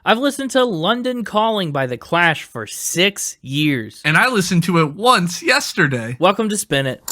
I've listened to London Calling by The Clash for 6 years. And I listened to it once yesterday. Welcome to Spin It.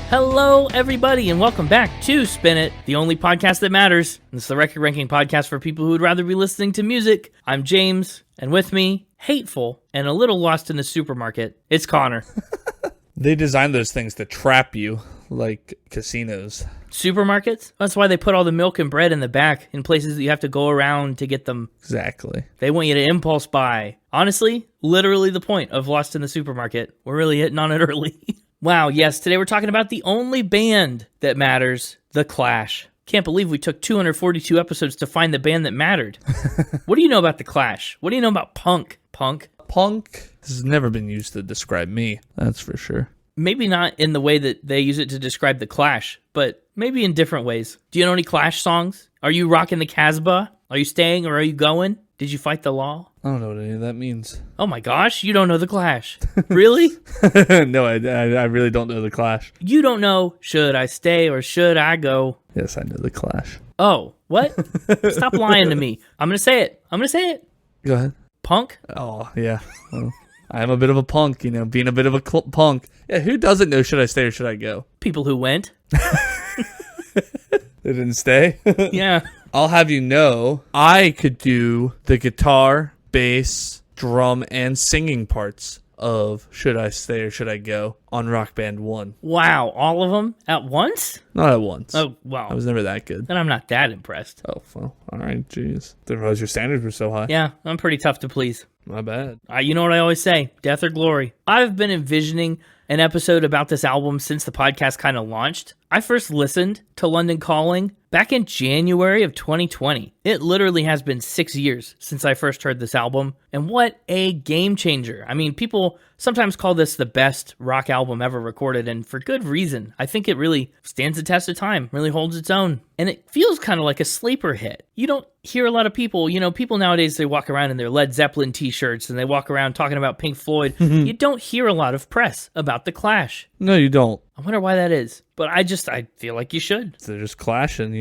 Hello, everybody, and welcome back to Spin It, the only podcast that matters. It's the record ranking podcast for people who would rather be listening to music. I'm James, and with me, hateful and a little lost in the supermarket, it's Connor. They designed those things to trap you, like casinos. Supermarkets? That's why they put all the milk and bread in the back in places that you have to go around to get them. Exactly. They want you to impulse buy. Honestly, literally the point of Lost in the Supermarket. We're really hitting on it early. Wow, yes, today we're talking about the only band that matters, The Clash. Can't believe we took 242 episodes to find the band that mattered. What do you know about The Clash? What do you know about punk? Punk has never been used to describe me, that's for sure. Maybe not in the way that they use it to describe The Clash, but maybe in different ways. Do you know any Clash songs? Are you rocking the Casbah? Are you staying or are you going? Did you fight the law? I don't know what any of that means. Oh my gosh, you don't know The Clash. Really? No, I really don't know The Clash. You don't know, should I stay or should I go? Yes, I know The Clash. Oh, what? Stop lying to me. I'm going to say it. Go ahead. Punk? Oh, yeah. Well, I am a bit of a punk, being a bit of a punk. Yeah, who doesn't know should I stay or should I go? People who went. They didn't stay? Yeah. I'll have you know, I could do the guitar, bass, drum, and singing parts of Should I Stay or Should I Go on Rock Band 1. Wow, all of them at once? Not at once. Oh, wow. I was never that good. Then I'm not that impressed. Oh, well, all right, jeez. Didn't realize your standards were so high. Yeah, I'm pretty tough to please. My bad. You know what I always say, death or glory. I've been envisioning an episode about this album since the podcast kind of launched. I first listened to London Calling back in January of 2020. It literally has been 6 years since I first heard this album, and what a game changer. I mean, people sometimes call this the best rock album ever recorded, and for good reason. I think it really stands the test of time, really holds its own, and it feels kind of like a sleeper hit. You don't hear a lot of people, people nowadays, they walk around in their Led Zeppelin t-shirts, and they walk around talking about Pink Floyd. You don't hear a lot of press about The Clash. No, you don't. I wonder why that is, but I feel like you should. They're just clashing,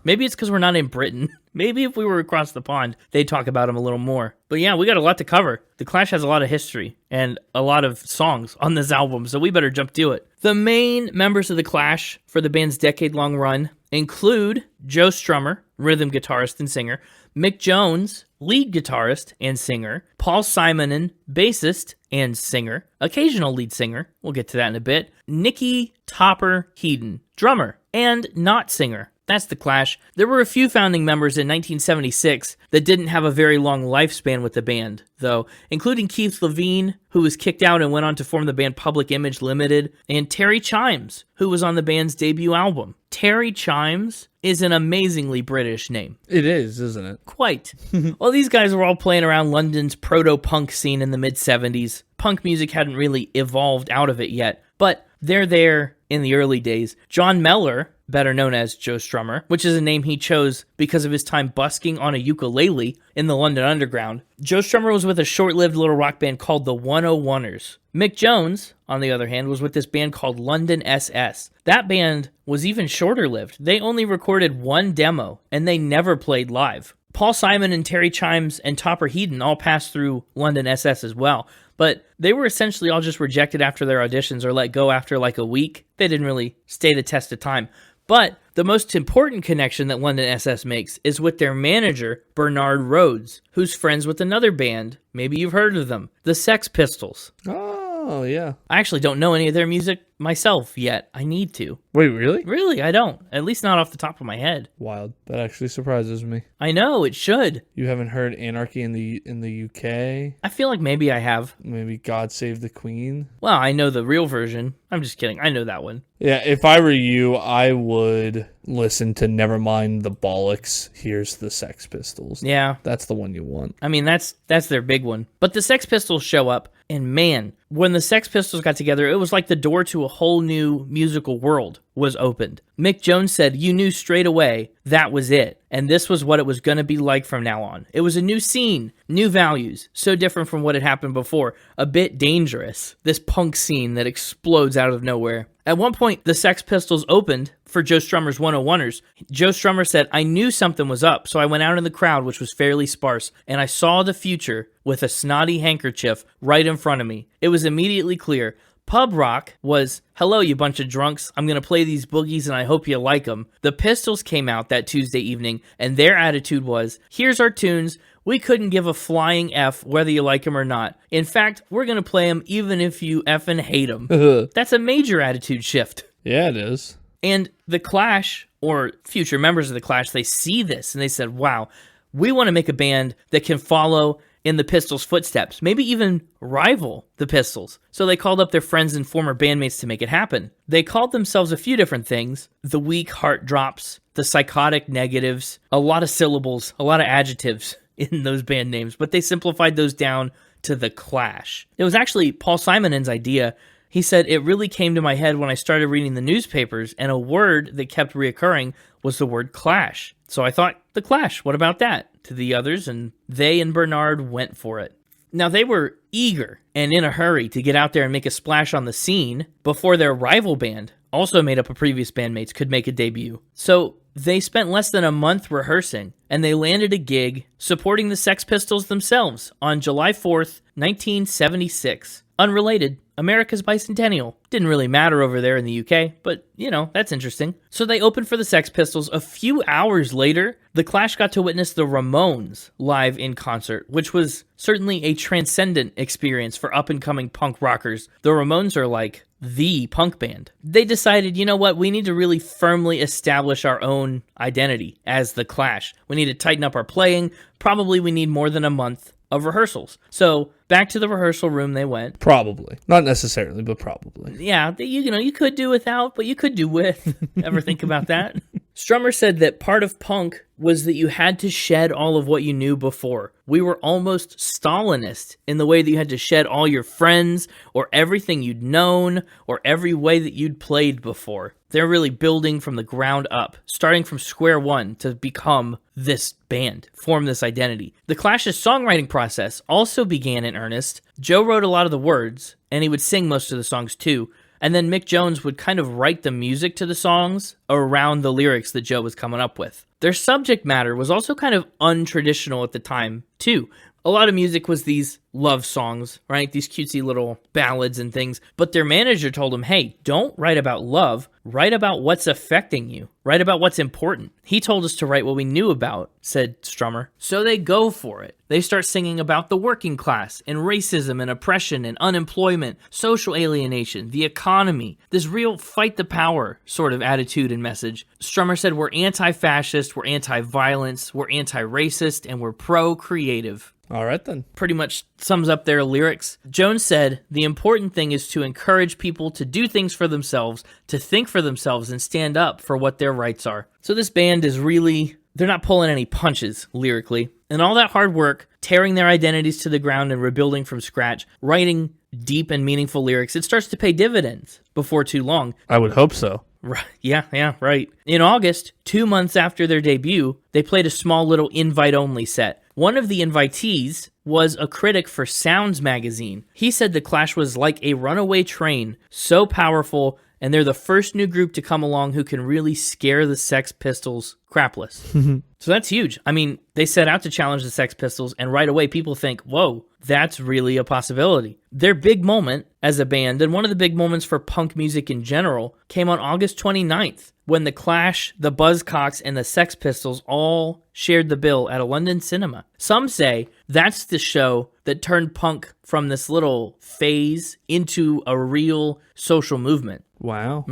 Maybe it's because we're not in Britain. Maybe if we were across the pond, they'd talk about them a little more. But yeah, we got a lot to cover. The Clash has a lot of history and a lot of songs on this album, so we better jump to it. The main members of The Clash for the band's decade-long run include Joe Strummer, rhythm guitarist and singer, Mick Jones, lead guitarist and singer, Paul Simonon, bassist and singer, occasional lead singer, we'll get to that in a bit, Nicky Topper Headon, drummer and not singer. That's The Clash. There were a few founding members in 1976 that didn't have a very long lifespan with the band, though, including Keith Levine, who was kicked out and went on to form the band Public Image Limited, and Terry Chimes, who was on the band's debut album. Terry Chimes is an amazingly British name. It is, isn't it? Quite. Well, these guys were all playing around London's proto-punk scene in the mid-70s. Punk music hadn't really evolved out of it yet, but they're there in the early days. John Mellor, better known as Joe Strummer, which is a name he chose because of his time busking on a ukulele in the London Underground. Joe Strummer was with a short-lived little rock band called the 101ers. Mick Jones, on the other hand, was with this band called London SS. That band was even shorter-lived. They only recorded one demo, and they never played live. Paul Simon and Terry Chimes and Topper Headon all passed through London SS as well, but they were essentially all just rejected after their auditions or let go after like a week. They didn't really stay the test of time. But the most important connection that London SS makes is with their manager, Bernard Rhodes, who's friends with another band. Maybe you've heard of them, the Sex Pistols. Oh, yeah. I actually don't know any of their music myself yet. I need to. Wait, really? Really, I don't. At least not off the top of my head. Wild. That actually surprises me. I know, it should. You haven't heard Anarchy in the UK? I feel like maybe I have. Maybe God Save the Queen? Well, I know the real version. I'm just kidding. I know that one. Yeah, if I were you, I would listen to Nevermind the Bollocks, Here's the Sex Pistols. Yeah. That's the one you want. I mean, that's their big one. But the Sex Pistols show up, and man, When the Sex Pistols got together, it was like the door to a whole new musical world was opened. Mick Jones said, "You knew straight away that was it, and this was what it was going to be like from now on. It was a new scene, new values, so different from what had happened before, a bit dangerous. This punk scene that explodes out of nowhere." At one point, the Sex Pistols opened for Joe Strummer's 101ers. Joe Strummer said, "I knew something was up, so I went out in the crowd, which was fairly sparse, and I saw the future with a snotty handkerchief right in front of me. It was immediately clear. Pub rock was, 'Hello, you bunch of drunks. I'm going to play these boogies and I hope you like them.' The Pistols came out that Tuesday evening, and their attitude was, 'Here's our tunes. We couldn't give a flying F whether you like them or not. In fact, we're going to play them even if you effing hate them.' That's a major attitude shift. Yeah, it is. And the Clash, or future members of the Clash, they see this and they said, wow, we want to make a band that can follow in the Pistols' footsteps, maybe even rival the Pistols. So they called up their friends and former bandmates to make it happen. They called themselves a few different things: the weak heart drops, the psychotic negatives, a lot of syllables, a lot of adjectives in those band names, but they simplified those down to the Clash. It was actually Paul Simonon's idea. He said, "It really came to my head when I started reading the newspapers, and a word that kept reoccurring was the word Clash. So I thought, the Clash, what about that?" To the others, and they and Bernard went for it. Now, they were eager and in a hurry to get out there and make a splash on the scene before their rival band, also made up of previous bandmates, could make a debut. So they spent less than a month rehearsing, and they landed a gig supporting the Sex Pistols themselves on July 4th, 1976. Unrelated, America's bicentennial. Didn't really matter over there in the UK, but, you know, that's interesting. So they opened for the Sex Pistols. A few hours later, the Clash got to witness the Ramones live in concert, which was certainly a transcendent experience for up-and-coming punk rockers. The Ramones are like the punk band. They decided, you know what, we need to really firmly establish our own identity as the Clash. We need to tighten up our playing. Probably we need more than a month of rehearsals. So back to the rehearsal room they went. Probably. Not necessarily, but probably. Yeah, you could do without, but you could do with. Ever think about that? Strummer said that part of punk was that you had to shed all of what you knew before. We were almost Stalinist in the way that you had to shed all your friends or everything you'd known or every way that you'd played before. They're really building from the ground up, starting from square one to become this band, form this identity. The Clash's songwriting process also began in earnest. Joe wrote a lot of the words, and he would sing most of the songs too. And then Mick Jones would kind of write the music to the songs around the lyrics that Joe was coming up with. Their subject matter was also kind of untraditional at the time, too. A lot of music was these love songs, right? These cutesy little ballads and things. But their manager told them, hey, don't write about love. Write about what's affecting you. Write about what's important. He told us to write what we knew about, said Strummer. So they go for it. They start singing about the working class and racism and oppression and unemployment, social alienation, the economy, this real fight the power sort of attitude and message. Strummer said, we're anti-fascist, we're anti-violence, we're anti-racist, and we're pro-creative. All right, then. Pretty much sums up their lyrics. Jones said, the important thing is to encourage people to do things for themselves, to think for themselves, and stand up for what their rights are. So this band is really, they're not pulling any punches lyrically. And all that hard work, tearing their identities to the ground and rebuilding from scratch, writing deep and meaningful lyrics, it starts to pay dividends before too long. I would hope so. Right. Yeah, right. In August, 2 months after their debut, they played a small little invite-only set. One of the invitees was a critic for Sounds magazine. He said the Clash was like a runaway train, so powerful, and they're the first new group to come along who can really scare the Sex Pistols crapless. So that's huge. I mean, they set out to challenge the Sex Pistols, and right away people think, whoa, that's really a possibility. Their big moment as a band, and one of the big moments for punk music in general, came on August 29th, when the Clash, the Buzzcocks, and the Sex Pistols all shared the bill at a London cinema. Some say that's the show that turned punk from this little phase into a real social movement. Wow.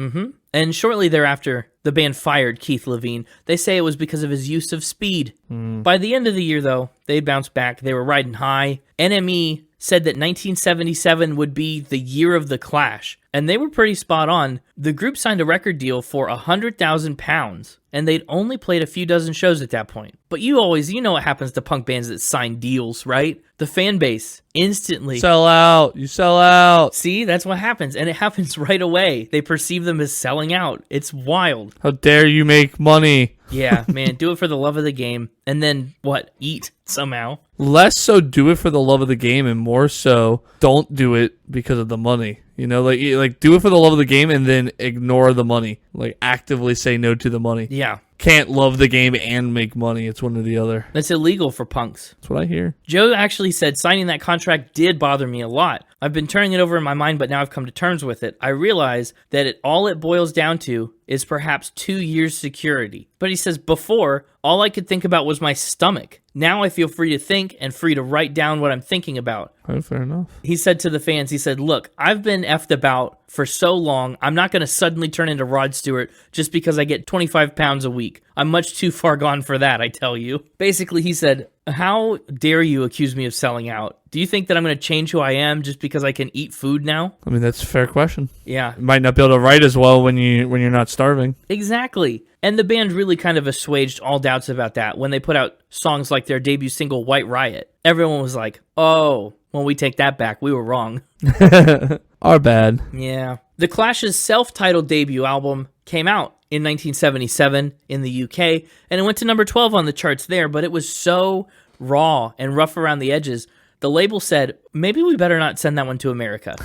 And shortly thereafter, the band fired Keith Levine. They say it was because of his use of speed. By the end of the year, though, they bounced back. They were riding high. NME said that 1977 would be the year of the Clash, and they were pretty spot on. The group signed a record deal for £100,000, and they'd only played a few dozen shows at that point. But you know what happens to punk bands that sign deals, right? The fan base instantly Sell out. You sell out. See, that's what happens, and it happens right away. They perceive them as selling out. It's wild. How dare you make money? Yeah, man, do it for the love of the game, and then, eat somehow. Less so do it for the love of the game, and more so don't do it because of the money. Like do it for the love of the game and then ignore the money. Like actively say no to the money. Yeah. Can't love the game and make money. It's one or the other. That's illegal for punks. That's what I hear. Joe actually said signing that contract did bother me a lot. I've been turning it over in my mind, but now I've come to terms with it. I realize that all it boils down to is perhaps 2 years security. But he says, before, all I could think about was my stomach. Now I feel free to think and free to write down what I'm thinking about. Oh, fair enough. He said to the fans, look, I've been effed about for so long, I'm not going to suddenly turn into Rod Stewart just because I get 25 pounds a week. I'm much too far gone for that, I tell you. Basically, he said, how dare you accuse me of selling out? Do you think that I'm going to change who I am just because I can eat food now? I mean, that's a fair question. Yeah. You might not be able to write as well when you're not starving. Exactly. And the band really kind of assuaged all doubts about that when they put out songs like their debut single, White Riot. Everyone was like, oh, well, we take that back. We were wrong. Our bad. Yeah. The Clash's self-titled debut album came out in 1977 in the UK, and it went to number 12 on the charts there, but it was so raw and rough around the edges, the label said, maybe we better not send that one to America.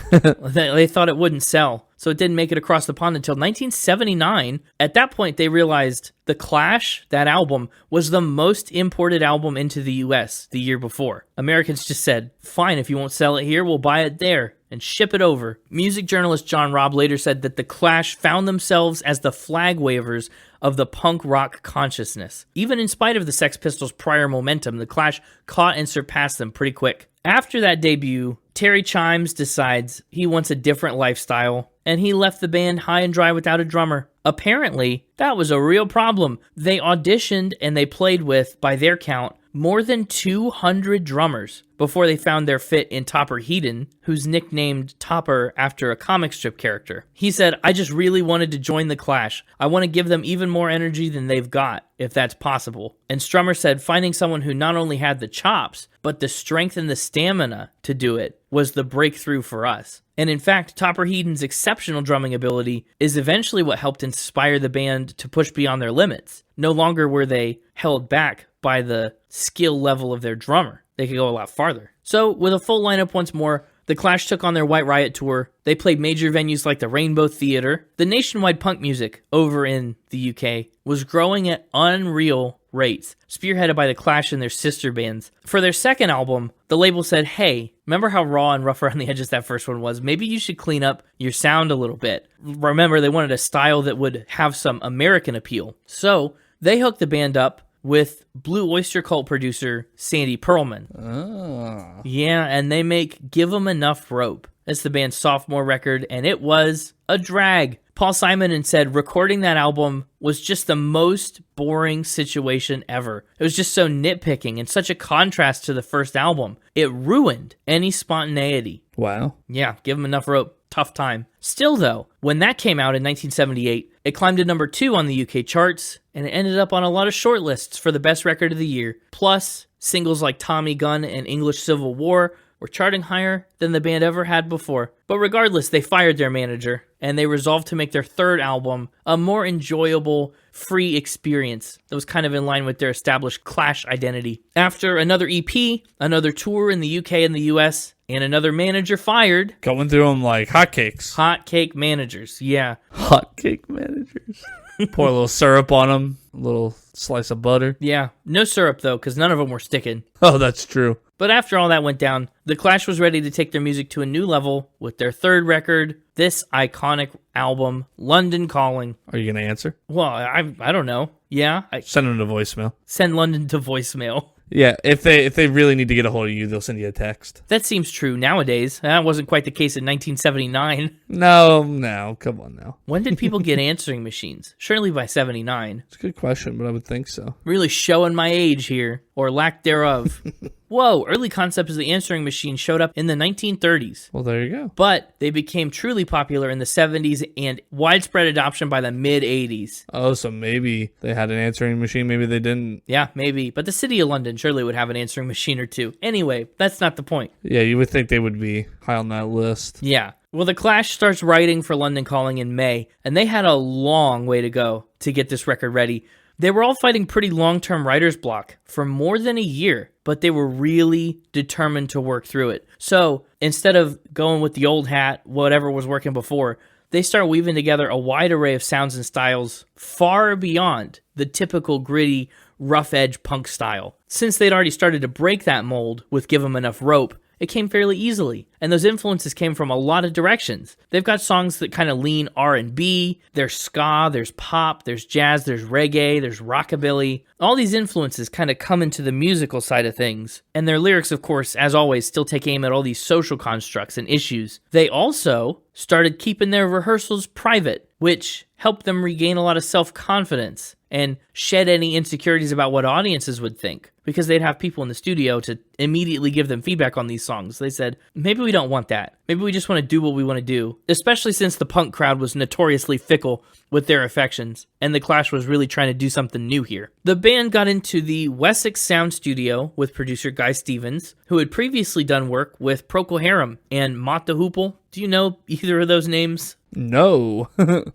They thought it wouldn't sell, so it didn't make it across the pond until 1979. At that point, they realized The Clash, that album, was the most imported album into the US the year before. Americans just said, fine, if you won't sell it here, we'll buy it there and ship it over. Music journalist John Robb later said that The Clash found themselves as the flag wavers of the punk rock consciousness. Even in spite of the Sex Pistols' prior momentum, The Clash caught and surpassed them pretty quick. After that debut, Terry Chimes decides he wants a different lifestyle, and he left the band high and dry without a drummer. Apparently, that was a real problem. They auditioned and they played with, by their count, more than 200 drummers before they found their fit in Topper Headon, who's nicknamed Topper after a comic strip character. He said, I just really wanted to join The Clash. I want to give them even more energy than they've got, if that's possible. And Strummer said finding someone who not only had the chops, but the strength and the stamina to do it was the breakthrough for us. And in fact, Topper Headon's exceptional drumming ability is eventually what helped inspire the band to push beyond their limits. No longer were they held back by the skill level of their drummer. They could go a lot farther. So, with a full lineup once more, The Clash took on their White Riot tour. They played major venues like the Rainbow Theatre. The nationwide punk music over in the UK was growing at unreal rates, spearheaded by The Clash and their sister bands. For their second album, the label said, hey, remember how raw and rough around the edges that first one was? Maybe you should clean up your sound a little bit. Remember, they wanted a style that would have some American appeal. So, they hooked the band up with Blue Oyster Cult producer Sandy Pearlman. Oh. Yeah, and they make Give 'Em Enough Rope. It's the band's sophomore record, and it was a drag. Paul Simon said recording that album was just the most boring situation ever. It was just so nitpicking and such a contrast to the first album. It ruined any spontaneity. Wow. Yeah, Give 'Em Enough Rope. Tough time. Still, though, when that came out in 1978, it climbed to number 2 on the UK charts, and it ended up on a lot of shortlists for the best record of the year. Plus, singles like Tommy Gun and English Civil War were charting higher than the band ever had before. But regardless, they fired their manager, and they resolved to make their third album a more enjoyable, free experience that was kind of in line with their established Clash identity. After another EP, another tour in the UK and the US, and another manager fired. Going through them like hotcakes. Hot cake managers, yeah. Hotcake managers. Pour a little syrup on them, a little slice of butter. Yeah, no syrup though, because none of them were sticking. Oh, that's true. But after all that went down, The Clash was ready to take their music to a new level with their third record, this iconic album, London Calling. Are you going to answer? Well, I don't know. Yeah? Send them to voicemail. Send London to voicemail. Yeah, if they really need to get a hold of you, they'll send you a text. That seems true nowadays. That wasn't quite the case in 1979. No, come on now. When did people get answering machines? Surely by 79. It's a good question, but I would think so. Really showing my age here. or lack thereof. Whoa, early concepts of the answering machine showed up in the 1930s. Well, there you go. But they became truly popular in the 70s and widespread adoption by the mid-80s. Oh, so maybe they had an answering machine, maybe they didn't. Yeah, maybe. But the city of London surely would have an answering machine or two. Anyway, that's not the point. Yeah, you would think they would be high on that list. Yeah. Well, the Clash starts writing for London Calling in May, and they had a long way to go to get this record ready. They were all fighting pretty long-term writer's block for more than a year, but they were really determined to work through it. So instead of going with the old hat, whatever was working before, they start weaving together a wide array of sounds and styles far beyond the typical gritty, rough-edge punk style. Since they'd already started to break that mold with Give 'Em Enough Rope, it came fairly easily, and those influences came from a lot of directions. They've got songs that kind of lean R&B, there's ska, there's pop, there's jazz, there's reggae, there's rockabilly. All these influences kind of come into the musical side of things, and their lyrics, of course, as always, still take aim at all these social constructs and issues. They also started keeping their rehearsals private, which helped them regain a lot of self-confidence and shed any insecurities about what audiences would think, because they'd have people in the studio to immediately give them feedback on these songs. They said, maybe we don't want that. Maybe we just want to do what we want to do, especially since the punk crowd was notoriously fickle with their affections, and the Clash was really trying to do something new here. The band got into the Wessex Sound Studio with producer Guy Stevens, who had previously done work with Procol Harum and Mott the Hoople. Do you know either of those names? No.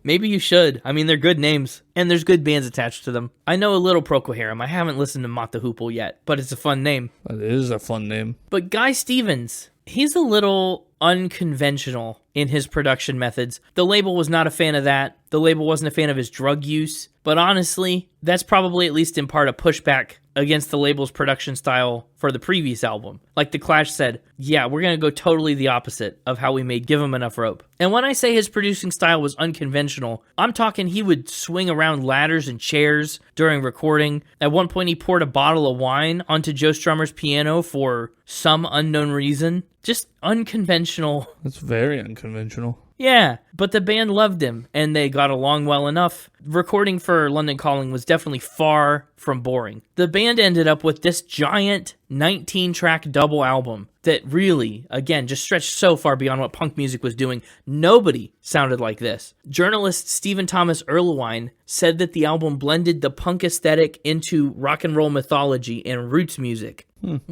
Maybe you should. I mean, they're good names, and there's good bands attached to them. I know a little Procol Harum. I haven't listened to Mott the Hoople yet, but it's a fun name. That is a fun name. But Guy Stevens, he's a little unconventional in his production methods. The label was not a fan of that. The label wasn't a fan of his drug use. But honestly, that's probably at least in part a pushback against the label's production style for the previous album. Like the Clash said, yeah, we're going to go totally the opposite of how we made Give 'Em Enough Rope. And when I say his producing style was unconventional, I'm talking he would swing around ladders and chairs during recording. At one point, he poured a bottle of wine onto Joe Strummer's piano for some unknown reason. Just unconventional. That's very unconventional. Yeah, but the band loved him, and they got along well enough. Recording for London Calling was definitely far from boring. The band ended up with this giant 19-track double album that really, again, just stretched so far beyond what punk music was doing. Nobody sounded like this. Journalist Stephen Thomas Erlewine said that the album blended the punk aesthetic into rock and roll mythology and roots music.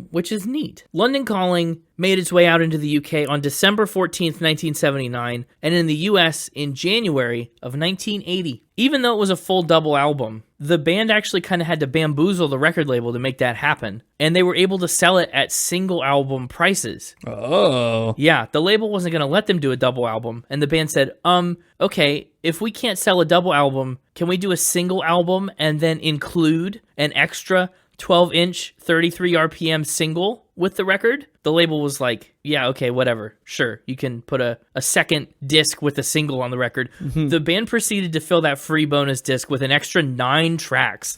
Which is neat. London Calling made its way out into the UK on December 14th, 1979, and in the US in January of 1980. Even though it was a full double album, the band actually kind of had to bamboozle the record label to make that happen, and they were able to sell it at single album prices. Oh. Yeah, the label wasn't going to let them do a double album, and the band said, okay, if we can't sell a double album, can we do a single album and then include an extra 12-inch, 33 RPM single with the record? The label was like, yeah, okay, whatever. Sure, you can put a second disc with a single on the record. The band proceeded to fill that free bonus disc with an extra 9 tracks.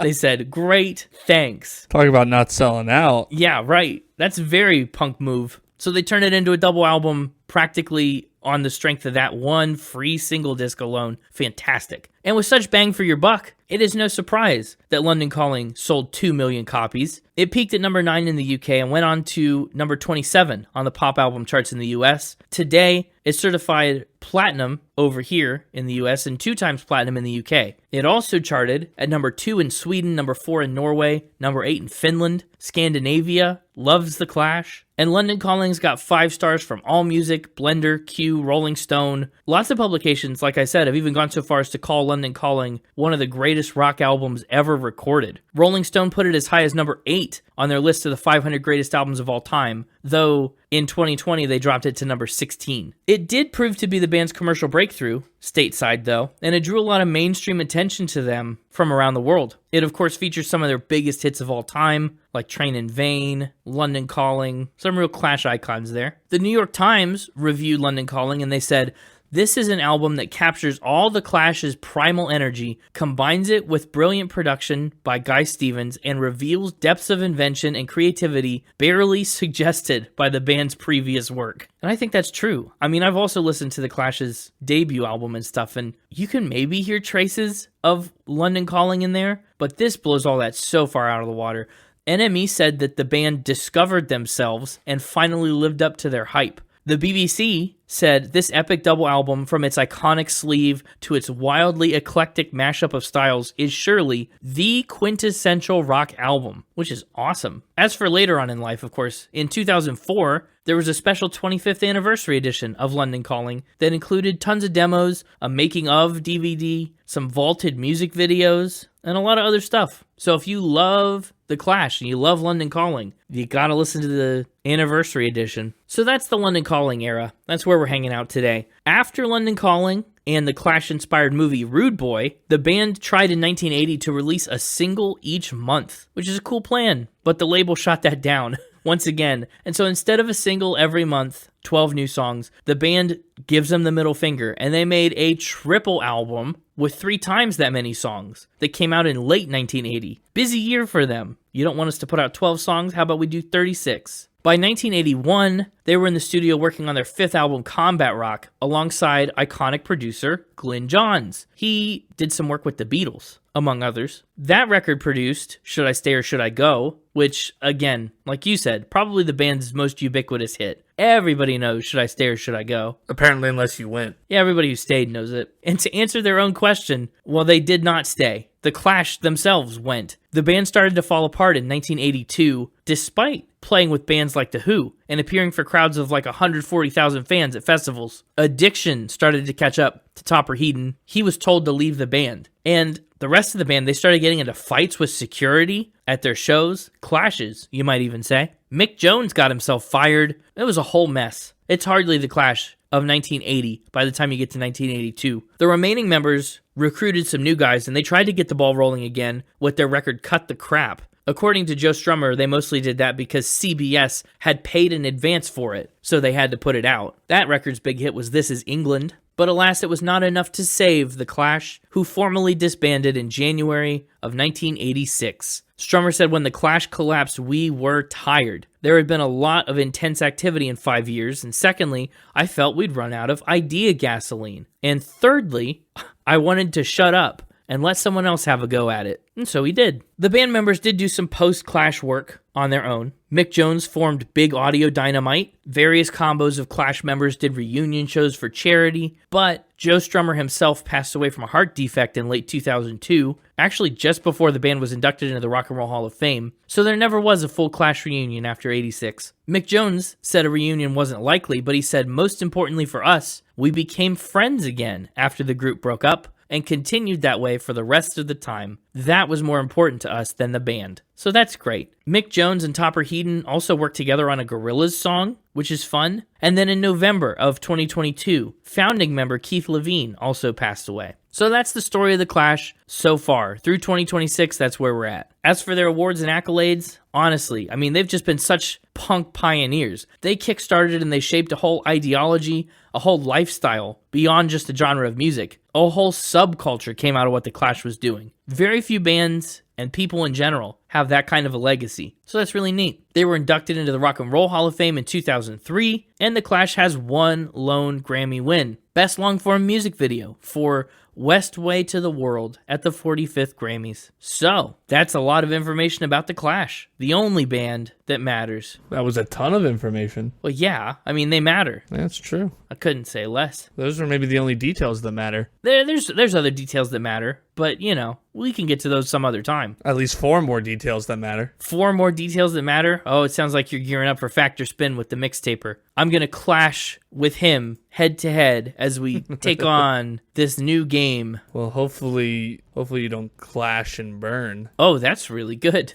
They said, great, thanks. Talk about not selling out. Yeah, right. That's a very punk move. So they turned it into a double album practically on the strength of that one free single disc alone. Fantastic. And with such bang for your buck, it is no surprise that London Calling sold 2 million copies. It peaked at number 9 in the UK and went on to number 27 on the pop album charts in the US. Today, it's certified platinum over here in the US and 2 times platinum in the UK. It also charted at number 2 in Sweden, number 4 in Norway, number 8 in Finland. Scandinavia loves the Clash. And London Calling's got 5 stars from AllMusic, Blender, Q, Rolling Stone. Lots of publications, like I said, have even gone so far as to call London Calling one of the greatest rock albums ever recorded. Rolling Stone put it as high as number 8 on their list of the 500 greatest albums of all time, though in 2020 they dropped it to number 16. It did prove to be the band's commercial breakthrough, stateside though, and it drew a lot of mainstream attention to them from around the world. It of course features some of their biggest hits of all time, like Train in Vain, London Calling, some real Clash icons there. The New York Times reviewed London Calling and they said, "This is an album that captures all the Clash's primal energy, combines it with brilliant production by Guy Stevens, and reveals depths of invention and creativity barely suggested by the band's previous work." And I think that's true. I mean, I've also listened to the Clash's debut album and stuff, and you can maybe hear traces of London Calling in there, But this blows all that so far out of the water. NME said that the band discovered themselves and finally lived up to their hype. The BBC said this epic double album, from its iconic sleeve to its wildly eclectic mashup of styles, is surely the quintessential rock album, which is awesome. As for later on in life, of course, in 2004, there was a special 25th anniversary edition of London Calling that included tons of demos, a making of DVD, some vaulted music videos, and a lot of other stuff. So if you love The Clash and you love London Calling, you gotta listen to the anniversary edition. So that's the London Calling era. That's where we're hanging out today. After London Calling and the Clash-inspired movie Rude Boy, the band tried in 1980 to release a single each month, which is a cool plan, but the label shot that down once again. And so instead of a single every month, 12 new songs, the band gives them the middle finger, and they made a triple album with 3 times that many songs that came out in late 1980. Busy year for them. You don't want us to put out 12 songs? How about we do 36? By 1981, they were in the studio working on their 5th album, Combat Rock, alongside iconic producer Glyn Johns. He did some work with the Beatles, among others. That record produced Should I Stay or Should I Go, which, again, like you said, probably the band's most ubiquitous hit. Everybody knows Should I Stay or Should I Go? Apparently, unless you went. Yeah, everybody who stayed knows it. And to answer their own question, well, they did not stay. The Clash themselves went. The band started to fall apart in 1982, despite playing with bands like The Who and appearing for crowds of like 140,000 fans at festivals. Addiction started to catch up to Topper Headon. He was told to leave the band. And the rest of the band, they started getting into fights with security at their shows. Clashes, you might even say. Mick Jones got himself fired. It was a whole mess. It's hardly the Clash of 1980 by the time you get to 1982. The remaining members recruited some new guys, and they tried to get the ball rolling again with their record Cut the Crap. According to Joe Strummer, they mostly did that because CBS had paid in advance for it, so they had to put it out. That record's big hit was This Is England, but alas, it was not enough to save The Clash, who formally disbanded in January of 1986. Strummer said when The Clash collapsed, we were tired. There had been a lot of intense activity in 5 years, and secondly, I felt we'd run out of idea gasoline. And thirdly, I wanted to shut up and let someone else have a go at it. And so he did. The band members did do some post-Clash work on their own. Mick Jones formed Big Audio Dynamite. Various combos of Clash members did reunion shows for charity. But Joe Strummer himself passed away from a heart defect in late 2002, actually just before the band was inducted into the Rock and Roll Hall of Fame. So there never was a full Clash reunion after 86. Mick Jones said a reunion wasn't likely, but he said, most importantly for us, we became friends again after the group broke up, and continued that way for the rest of the time. That was more important to us than the band. So that's great. Mick Jones and Topper Headon also worked together on a Gorillaz song, which is fun. And then in November of 2022, founding member Keith Levine also passed away. So that's the story of The Clash so far. Through 2026, that's where we're at. As for their awards and accolades, honestly, I mean, they've just been such punk pioneers. They kickstarted and they shaped a whole ideology, a whole lifestyle beyond just the genre of music. A whole subculture came out of what The Clash was doing. Very few bands and people in general have that kind of a legacy. So that's really neat. They were inducted into the Rock and Roll Hall of Fame in 2003, and The Clash has one lone Grammy win. Best long-form music video for West Way to the World at the 45th Grammys. So, that's a lot of information about The Clash, the only band that matters. That was a ton of information. Well, yeah, I mean, they matter. That's true. I couldn't say less. Those are maybe the only details that matter. There's other details that matter, but, you know, we can get to those some other time. At least 4 more details that matter. 4 more details that matter? Oh, it sounds like you're gearing up for Factor Spin with the Mixtaper. I'm going to clash with him head to head as we take on this new game. Well, hopefully you don't clash and burn. Oh, that's really good.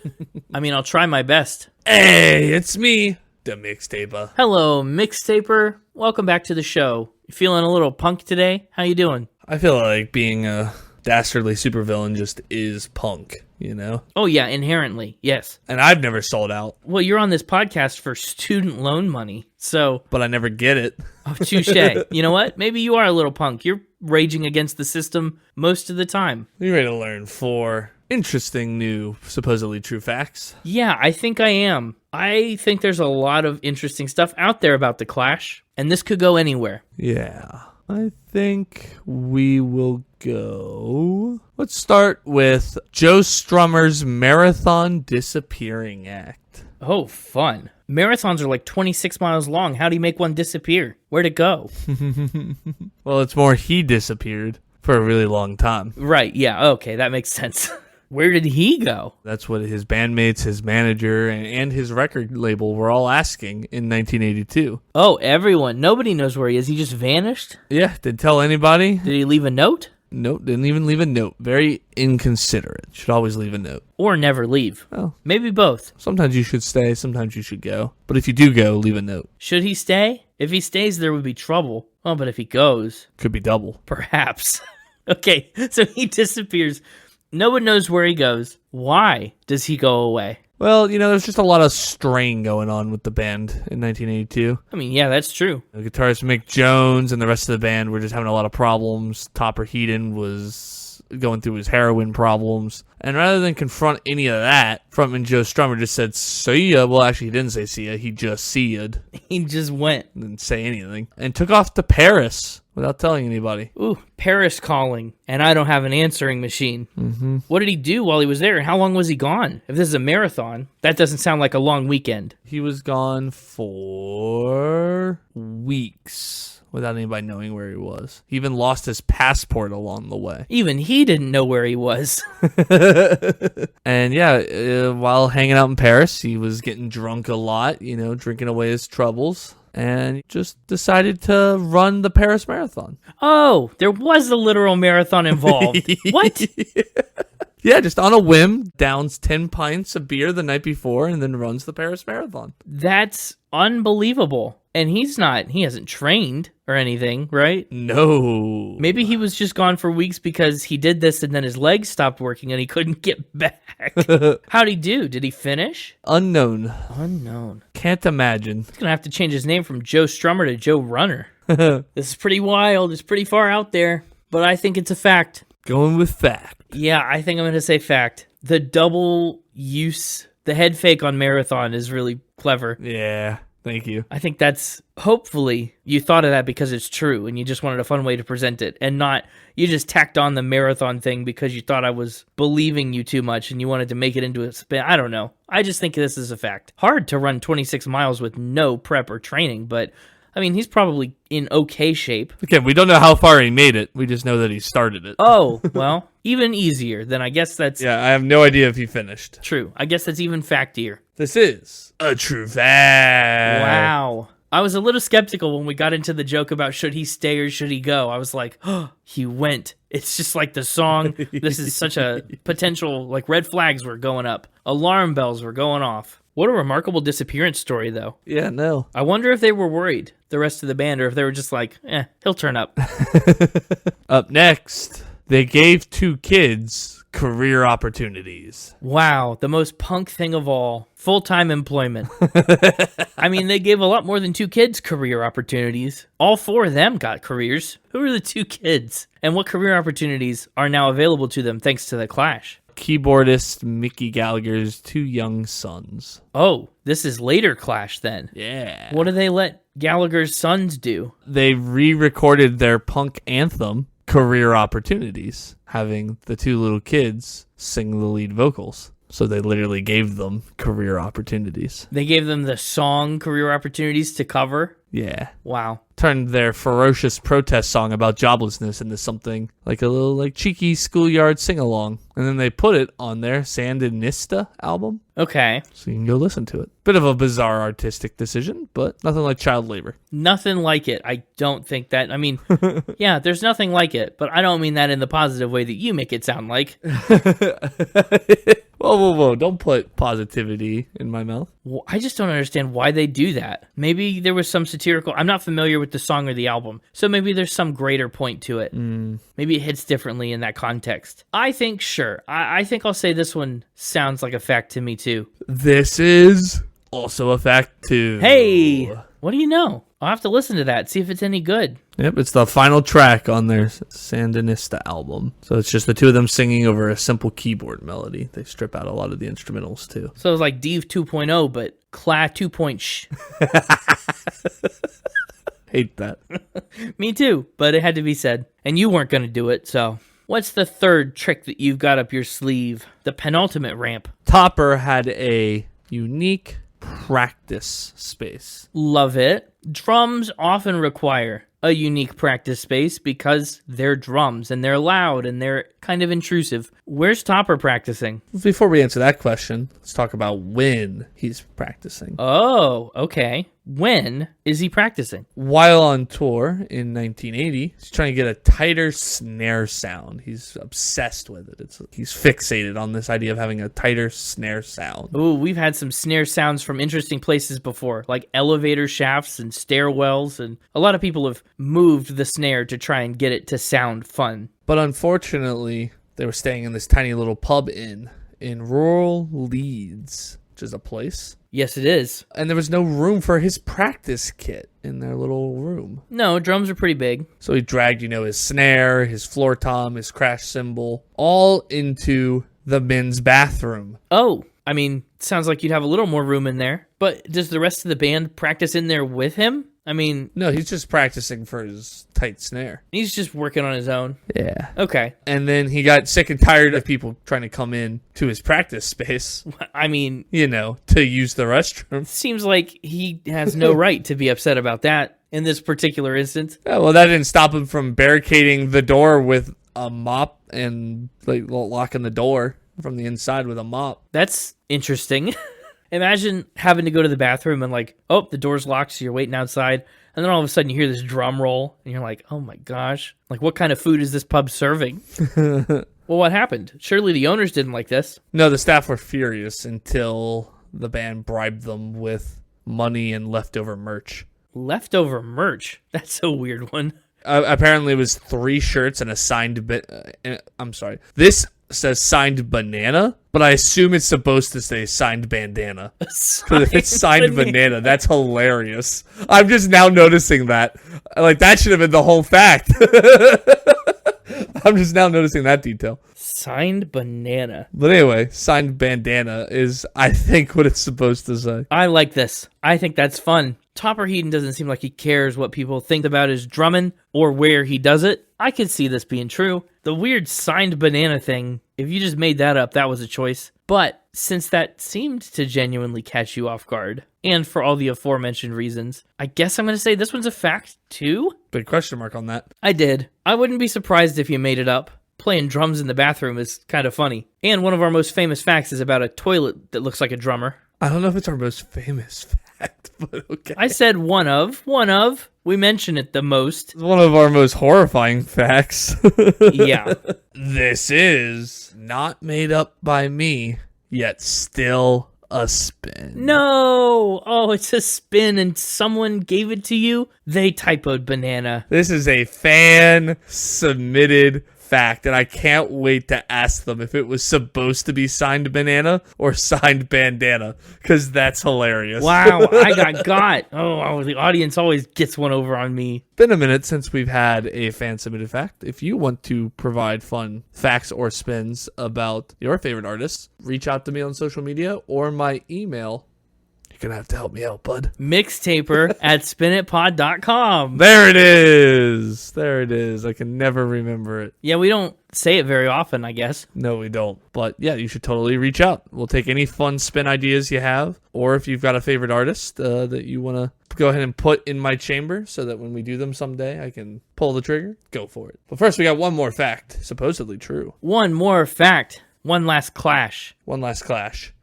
I mean, I'll try my best. Hey, it's me, the Mixtaper. Hello, Mixtaper. Welcome back to the show. You feeling a little punk today? How you doing? I feel like being a dastardly supervillain just is punk, you know? Oh, yeah, inherently, yes. And I've never sold out. Well, you're on this podcast for student loan money, so... But I never get it. Oh, touche. You know what? Maybe you are a little punk. You're raging against the system most of the time. You ready to learn 4 interesting new, supposedly true facts? Yeah, I think I am. I think there's a lot of interesting stuff out there about The Clash, and this could go anywhere. Yeah. I think we will go. Let's start with Joe Strummer's Marathon Disappearing Act. Oh, fun. Marathons are like 26 miles long. How do you make one disappear? Where'd it go? Well, it's more he disappeared for a really long time. Right, yeah, okay, that makes sense. Where did he go? That's what his bandmates, his manager, and his record label were all asking in 1982. Oh, everyone. Nobody knows where he is. He just vanished? Yeah, did tell anybody? Did he leave a note? Nope, didn't even leave a note. Very inconsiderate. Should always leave a note. Or never leave. Oh. Maybe both. Sometimes you should stay, sometimes you should go. But if you do go, leave a note. Should he stay? If he stays, there would be trouble. Oh, but if he goes... Could be double. Perhaps. Okay, so he disappears. No one knows where he goes. Why does he go away? Well, there's just a lot of strain going on with the band in 1982. I mean, yeah, that's true. The guitarist Mick Jones and the rest of the band were just having a lot of problems. Topper Heaton was going through his heroin problems. And rather than confront any of that, frontman Joe Strummer just said, see ya. Well, actually, he didn't say see ya. He just see ya'd. He just went. Didn't say anything. And took off to Paris without telling anybody. Ooh, Paris calling. And I don't have an answering machine. Mm-hmm. What did he do while he was there? How long was he gone? If this is a marathon, that doesn't sound like a long weekend. He was gone for weeks without anybody knowing where he was. He even lost his passport along the way. Even he didn't know where he was. And yeah, while hanging out in Paris, he was getting drunk a lot, drinking away his troubles. And just decided to run the Paris Marathon. Oh, there was a literal marathon involved. What? Yeah, just on a whim, downs 10 pints of beer the night before and then runs the Paris Marathon. That's unbelievable. And he hasn't trained or anything, right? No. Maybe he was just gone for weeks because he did this and then his legs stopped working and he couldn't get back. How'd he do? Did he finish? Unknown. Can't imagine. He's going to have to change his name from Joe Strummer to Joe Runner. This is pretty wild. It's pretty far out there, but I think it's a fact. Going with fact. Yeah, I think I'm going to say fact. The double use, the head fake on Marathon is really clever. Yeah. Thank you. I think that's, hopefully, you thought of that because it's true and you just wanted a fun way to present it and not, you just tacked on the marathon thing because you thought I was believing you too much and you wanted to make it into a spin. I don't know. I just think this is a fact. Hard to run 26 miles with no prep or training, but I mean, he's probably in okay shape. Okay, we don't know how far he made it. We just know that he started it. Oh, well, even easier. Then I guess that's... Yeah, I have no idea if he finished. True. I guess that's even factier. This is a true fact. Wow. I was a little skeptical when we got into the joke about should he stay or should he go. I was like, oh, he went. It's just like the song. This is such a potential, like red flags were going up. Alarm bells were going off. What a remarkable disappearance story, though. Yeah, no. I wonder if they were worried, the rest of the band, or if they were just like, he'll turn up. Up next, they gave 2 kids career opportunities. Wow, the most punk thing of all. Full-time employment. I mean, they gave a lot more than 2 kids career opportunities. All 4 of them got careers. Who are the 2 kids? And what career opportunities are now available to them thanks to The Clash? Keyboardist Mickey Gallagher's 2 young sons. Oh, this is later Clash then. Yeah. What do they let Gallagher's sons do? They re-recorded their punk anthem, Career Opportunities, having the 2 little kids sing the lead vocals. So they literally gave them career opportunities. They gave them the song career opportunities to cover? Yeah. Wow. Turned their ferocious protest song about joblessness into something like a little cheeky schoolyard sing-along. And then they put it on their Sandinista album. Okay. So you can go listen to it. Bit of a bizarre artistic decision, but nothing like child labor. Nothing like it. I don't think that. I mean, yeah, there's nothing like it, but I don't mean that in the positive way that you make it sound like. Whoa. Don't put positivity in my mouth. Well, I just don't understand why they do that. Maybe there was some satirical... I'm not familiar with the song or the album, so maybe there's some greater point to it. Maybe it hits differently in that context. I think, sure. I think I'll say this one sounds like a fact to me, too. This is also a fact, too. Hey! What do you know? I'll have to listen to that, see if it's any good. Yep, it's the final track on their Sandinista album. So it's just the 2 of them singing over a simple keyboard melody. They strip out a lot of the instrumentals, too. So it's like Dave 2.0, but Clash 2.0. Hate that. Me too, but it had to be said. And you weren't going to do it, so. What's the third trick that you've got up your sleeve? The penultimate ramp. Topper had a unique practice space. Love it. Drums often require a unique practice space because they're drums and they're loud and they're kind of intrusive. Where's Topper practicing? Before we answer that question, let's talk about when he's practicing. Oh, okay. When is he practicing? While on tour in 1980, he's trying to get a tighter snare sound. He's obsessed with it. He's fixated on this idea of having a tighter snare sound. Ooh, we've had some snare sounds from interesting places before, like elevator shafts and stairwells, and a lot of people have moved the snare to try and get it to sound fun. But unfortunately, they were staying in this tiny little pub inn in rural Leeds, which is a place. Yes, it is. And there was no room for his practice kit in their little room. No, drums are pretty big. So he dragged, his snare, his floor tom, his crash cymbal, all into the men's bathroom. Oh, I mean, sounds like you'd have a little more room in there. But does the rest of the band practice in there with him? I mean... No, he's just practicing for his tight snare. He's just working on his own. Yeah. Okay. And then he got sick and tired of people trying to come in to his practice space. I mean... to use the restroom. Seems like he has no right to be upset about that in this particular instance. Yeah, well, that didn't stop him from barricading the door with a mop and locking the door from the inside with a mop. That's interesting. Imagine having to go to the bathroom and the door's locked, so you're waiting outside, and then all of a sudden you hear this drum roll, and you're like, oh my gosh, what kind of food is this pub serving? Well, what happened? Surely the owners didn't like this. No, the staff were furious until the band bribed them with money and leftover merch. Leftover merch? That's a weird one. Apparently it was 3 shirts and a signed I'm sorry. This says signed banana, but I assume it's supposed to say signed bandana. Because if it's signed banana, that's hilarious. I'm just now noticing that. That should have been the whole fact. I'm just now noticing that detail. Signed banana. But anyway, signed bandana is, I think, what it's supposed to say. I like this. I think that's fun. Topper Heaton doesn't seem like he cares what people think about his drumming or where he does it. I could see this being true. The weird signed banana thing, if you just made that up, that was a choice. But since that seemed to genuinely catch you off guard, and for all the aforementioned reasons, I guess I'm going to say this one's a fact too? Big question mark on that. I did. I wouldn't be surprised if you made it up. Playing drums in the bathroom is kind of funny. And one of our most famous facts is about a toilet that looks like a drummer. I don't know if it's our most famous fact, but okay. I said one of. We mention it the most. It's one of our most horrifying facts. Yeah. This is not made up by me, yet still a spin. No! Oh, it's a spin and someone gave it to you? They typoed banana. This is a fan-submitted fact, and I can't wait to ask them if it was supposed to be signed banana or signed bandana, because that's hilarious. Wow, I got. Oh, the audience always gets one over on me. Been a minute since we've had a fan-submitted fact. If you want to provide fun facts or spins about your favorite artists, reach out to me on social media or my email. You're going to have to help me out, bud. Mixtaper@spinitpod.com. There it is. I can never remember it. Yeah, we don't say it very often, I guess. No, we don't. But yeah, you should totally reach out. We'll take any fun spin ideas you have, or if you've got a favorite artist that you want to go ahead and put in my chamber so that when we do them someday, I can pull the trigger. Go for it. But first, we got one more fact, supposedly true. One more fact. One last clash.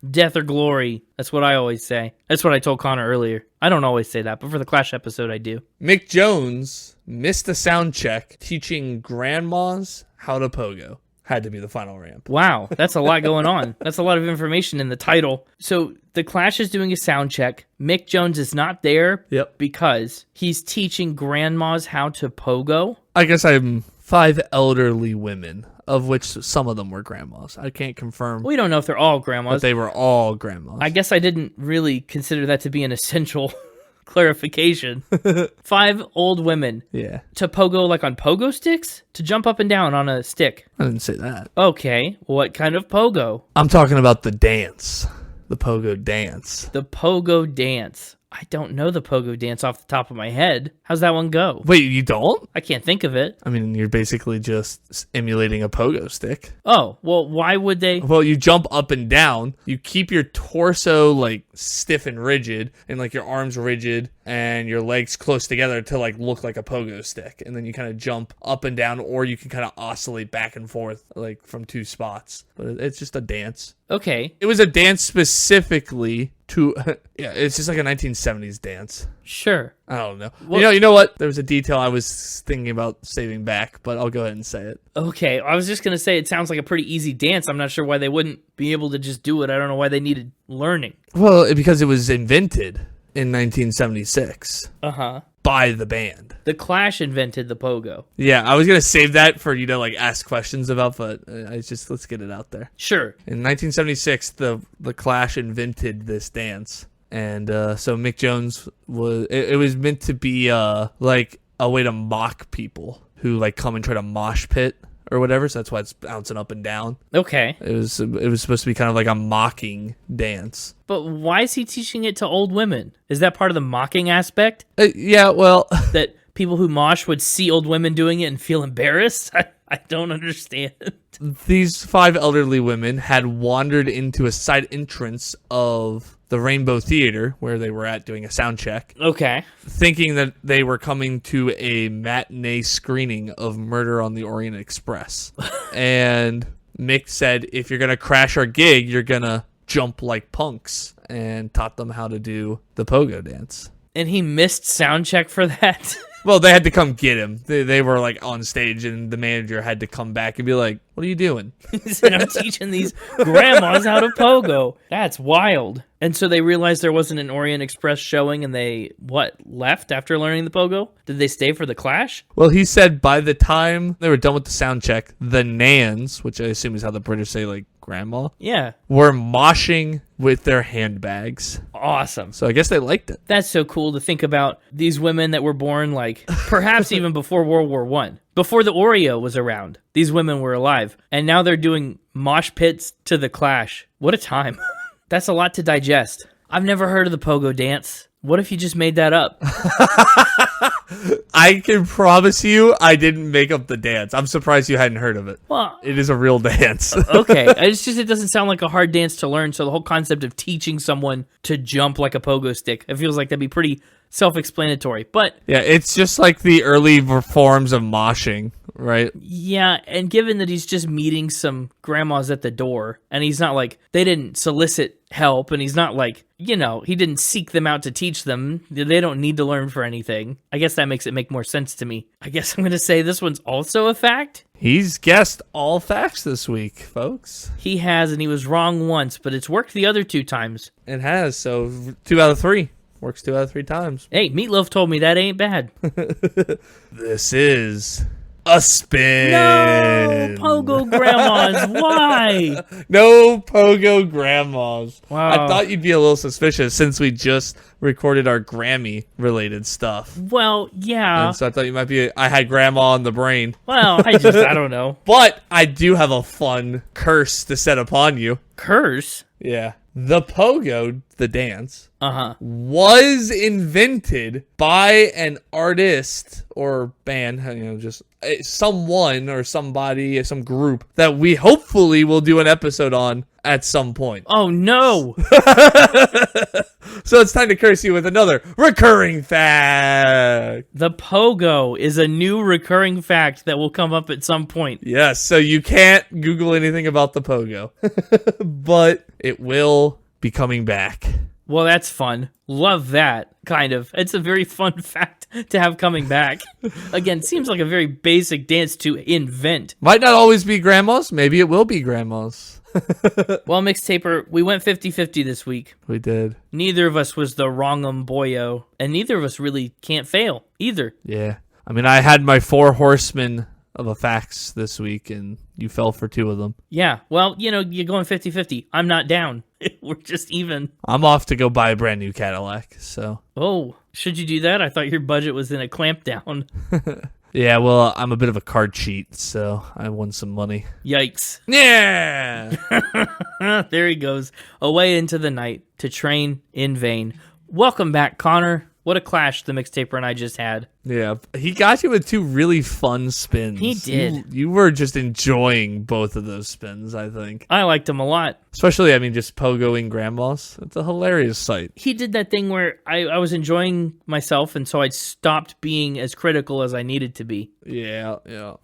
Death or glory. That's what I always say. That's what I told Connor earlier. I don't always say that, but for the Clash episode, I do. Mick Jones missed a sound check teaching grandmas how to pogo. Had to be the final ramp. Wow, that's a lot going on. That's a lot of information in the title. So the Clash is doing a sound check. Mick Jones is not there because he's teaching grandmas how to pogo. I guess I'm 5 elderly women, of which some of them were grandmas. I can't confirm. We don't know if they're all grandmas. But they were all grandmas. I guess I didn't really consider that to be an essential clarification. 5 old women. Yeah. To pogo on pogo sticks? To jump up and down on a stick? I didn't say that. Okay. What kind of pogo? I'm talking about the dance. The pogo dance. The pogo dance. I don't know the pogo dance off the top of my head. How's that one go? Wait, you don't? I can't think of it. I mean, you're basically just emulating a pogo stick. Oh, well, why would they? Well, you jump up and down. You keep your torso like stiff and rigid, and like your arms rigid, and your legs close together to like look like a pogo stick. And then you kind of jump up and down, or you can kind of oscillate back and forth like from two spots. But it's just a dance. Okay, It was a dance specifically to yeah. It's just like a 1970s dance. sure. I don't know. Well- You know what? There was a detail I was thinking about saving back, but I'll go ahead and say it. Okay, I was just going to say it sounds like a pretty easy dance. I'm not sure why they wouldn't be able to just do it. I don't know why they needed learning. Well, because it was invented in 1976 Uh-huh. by the band. The Clash invented the pogo. Yeah, I was gonna save that for you to like ask questions about, but let's get it out there. Sure. In 1976, the Clash invented this dance, and so Mick Jones was. It was meant to be like a way to mock people who like come and try to mosh pit or whatever. So that's why it's bouncing up and down. Okay. It was supposed to be kind of like a mocking dance. But why is he teaching it to old women? Is that part of the mocking aspect? Yeah, well. That people who mosh would see old women doing it and feel embarrassed? I don't understand. These 5 elderly women had wandered into a side entrance of the Rainbow Theater, where they were at doing a sound check, Okay. thinking that they were coming to a matinee screening of Murder on the Orient Express. And Mick said, if you're going to crash our gig, you're going to jump like punks, and taught them how to do the pogo dance. And he missed sound check for that? Well, they had to come get him. They were like on stage, and the manager had to come back and be like, what are you doing? He said, I'm teaching these grandmas how to pogo. That's wild. And so they realized there wasn't an Orient Express showing, and they, left after learning the pogo? Did they stay for the Clash? Well, he said by the time they were done with the sound check, the Nans, which I assume is how the British say like grandma, Yeah. were moshing with their handbags. Awesome. So I guess they liked it. That's so cool to think about these women that were born like perhaps even before World War One, before the Oreo was around. These women were alive, and now they're doing mosh pits to the Clash. What a time. That's a lot to digest. I've never heard of the pogo dance. What if you just made that up? I can promise you I didn't make up the dance. I'm surprised you hadn't heard of it. Well, It is a real dance. okay. It's just, it doesn't sound like a hard dance to learn. So the whole concept of teaching someone to jump like a pogo stick, it feels like that'd be pretty self-explanatory. But Yeah, it's just like the early forms of moshing, right? yeah, and given that he's just meeting some grandmas at the door, and he's not like, they didn't solicit help, and he's not like, he didn't seek them out to teach them. They don't need to learn for anything. I guess that makes it make more sense to me. I guess I'm going to say this one's also a fact. He's guessed all facts this week, folks. He has, and he was wrong once, but it's worked the other 2 times. It has, so 2 out of 3. Works 2 out of 3 times. Hey, Meatloaf told me that ain't bad. This is a spin. No, Pogo Grandmas, why? No Pogo Grandmas. Wow. I thought you'd be a little suspicious since we just recorded our Grammy-related stuff. Well, yeah. And so I thought you might be, I had Grandma on the brain. Well, I don't know. But I do have a fun curse to set upon you. Curse? Yeah. The pogo, the dance, Uh-huh. was invented by an artist or band, just someone or somebody, some group that we hopefully will do an episode on at some point. Oh, no. So it's time to curse you with another recurring fact. The pogo is a new recurring fact that will come up at some point. Yes, so you can't Google anything about the pogo, but it will be coming back. Well, that's fun. Love that, kind of. It's a very fun fact to have coming back. Again, seems like a very basic dance to invent. Might not always be grandmas. Maybe it will be grandmas. Well, Mixtaper, we went 50-50 this week. We did. Neither of us was the wrong Em Boyo, and neither of us really can't fail either. Yeah. I mean, I had my 4 horsemen of a facts this week, and you fell for 2 of them. Yeah, well, you're going 50-50. I'm not down. We're just even. I'm off to go buy a brand new Cadillac, so. Oh, should you do that? I thought your budget was in a Clampdown. Yeah, well, I'm a bit of a card cheat, so I won some money. Yikes. Yeah! There he goes, away into the night to train in vain. Welcome back, Connor. What a clash the mixtaper and I just had. Yeah, he got you with two really fun spins. He did. You were just enjoying both of those spins, I think. I liked him a lot. Especially, just pogoing grandmas. It's a hilarious sight. He did that thing where I was enjoying myself, and so I stopped being as critical as I needed to be. Yeah.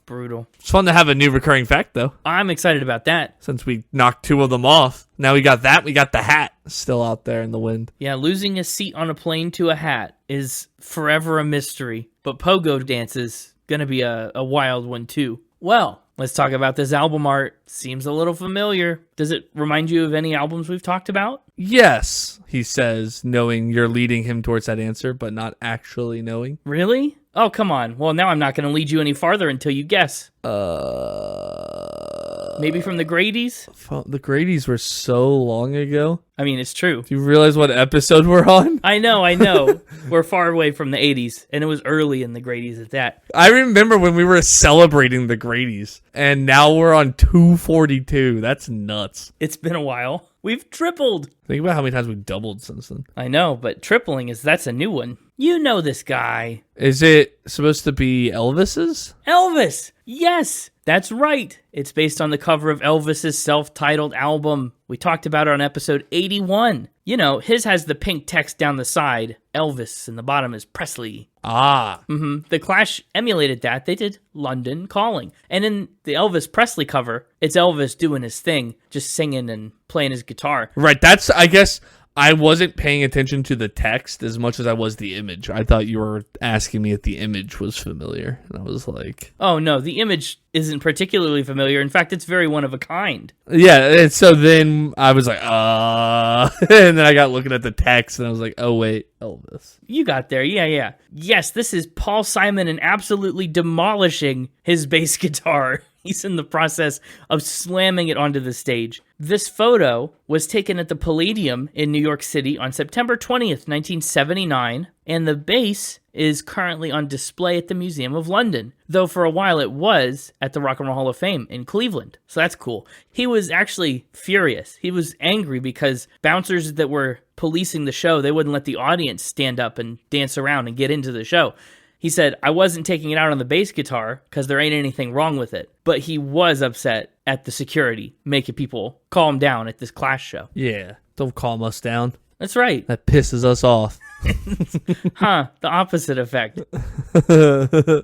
Brutal. It's fun to have a new recurring fact, though. I'm excited about that. Since we knocked two of them off. Now we got that. We got the hat still out there in the wind. Yeah, losing a seat on a plane to a hat is forever a mystery. But pogo dance is going to be a wild one, too. Well, let's talk about this album art. Seems a little familiar. Does it remind you of any albums we've talked about? Yes, he says, knowing you're leading him towards that answer, but not actually knowing. Really? Oh, come on. Well, now I'm not going to lead you any farther until you guess. Maybe from the Grady's? The Grady's were so long ago. I mean, it's true. Do you realize what episode we're on? I know. We're far away from the 80s, and it was early in the Grady's at that. I remember when we were celebrating the Grady's, and now we're on 242. That's nuts. It's been a while. We've tripled. Think about how many times we've doubled since then. I know, but tripling that's a new one. You know this guy. Is it supposed to be Elvis's? Elvis! Yes, that's right. It's based on the cover of Elvis's self-titled album. We talked about it on episode 81. You know, his has the pink text down the side, Elvis, and the bottom is Presley. Ah. The Clash emulated that. They did London Calling. And in the Elvis Presley cover, it's Elvis doing his thing, just singing and playing his guitar. Right, that's, I guess, I wasn't paying attention to the text as much as I was the image. I thought you were asking me if the image was familiar. And I was like... Oh, no, the image isn't particularly familiar. In fact, it's very one of a kind. Yeah, and so then I was like, and then I got looking at the text, and I was like, oh, wait, Elvis. You got there, yeah. Yes, this is Paul Simon and absolutely demolishing his bass guitar. He's in the process of slamming it onto the stage. This photo was taken at the Palladium in New York City on September 20th, 1979, and the bass is currently on display at the Museum of London, though for a while it was at the Rock and Roll Hall of Fame in Cleveland, so that's cool. He was actually furious. He was angry because bouncers that were policing the show, they wouldn't let the audience stand up and dance around and get into the show. He said, I wasn't taking it out on the bass guitar because there ain't anything wrong with it. But he was upset at the security, making people calm down at this Clash show. Yeah, don't calm us down. That's right. That pisses us off. The opposite effect.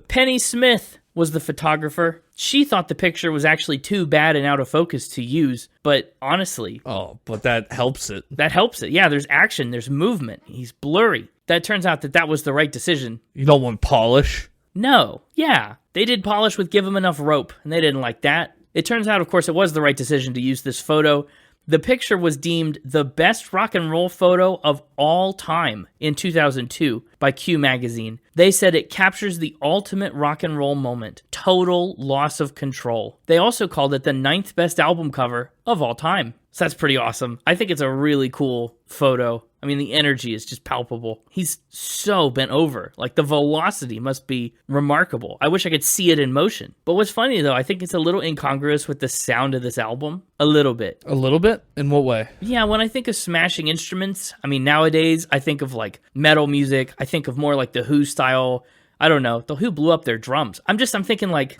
Penny Smith was the photographer. She thought the picture was actually too bad and out of focus to use, but honestly... Oh, but that helps it. That helps it. Yeah, there's action, there's movement. He's blurry. That turns out that was the right decision. You don't want polish? No. Yeah. They did polish with Give 'Em Enough Rope, and they didn't like that. It turns out, of course, it was the right decision to use this photo. The picture was deemed the best rock and roll photo of all time in 2002 by Q Magazine. They said it captures the ultimate rock and roll moment, total loss of control. They also called it the 9th best album cover of all time. So that's pretty awesome. I think it's a really cool photo. I mean, the energy is just palpable. He's so bent over. Like, the velocity must be remarkable. I wish I could see it in motion. But what's funny, though, I think it's a little incongruous with the sound of this album. A little bit. A little bit? In what way? Yeah, when I think of smashing instruments, I mean, nowadays, I think of, like, metal music. I think of more like the Who style. I don't know. The Who blew up their drums. I'm thinking like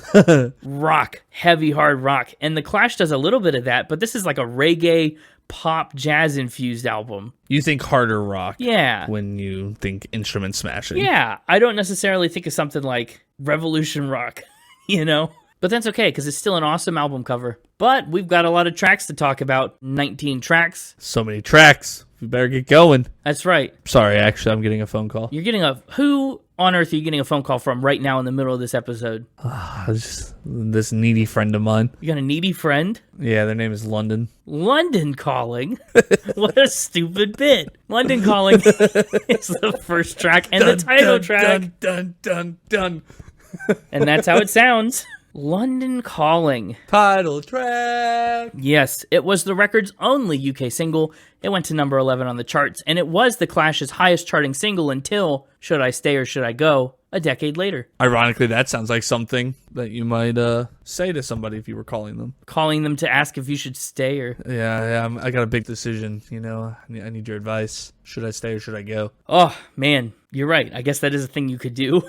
rock, heavy, hard rock. And The Clash does a little bit of that, but this is like a reggae, pop, jazz-infused album. You think harder rock. Yeah. When you think instrument smashing. Yeah. I don't necessarily think of something like Revolution rock, you know? But that's okay, because it's still an awesome album cover. But we've got a lot of tracks to talk about. 19 tracks. So many tracks. We better get going. That's right. Sorry, actually, I'm getting a phone call. You're getting who on earth are you getting a phone call from right now in the middle of this episode? This needy friend of mine. You got a needy friend? Yeah, their name is London. London Calling? What a stupid bit. London Calling is the first track and the title track. Dun. And that's how it sounds. London Calling. Title track. Yes, it was the record's only UK single. It went to number 11 on the charts, and it was the Clash's highest charting single until Should I Stay or Should I Go, a decade later. Ironically, that sounds like something that you might say to somebody if you were calling them. Calling them to ask if you should stay or... Yeah, I got a big decision, I need your advice. Should I stay or should I go? Oh, man, you're right. I guess that is a thing you could do.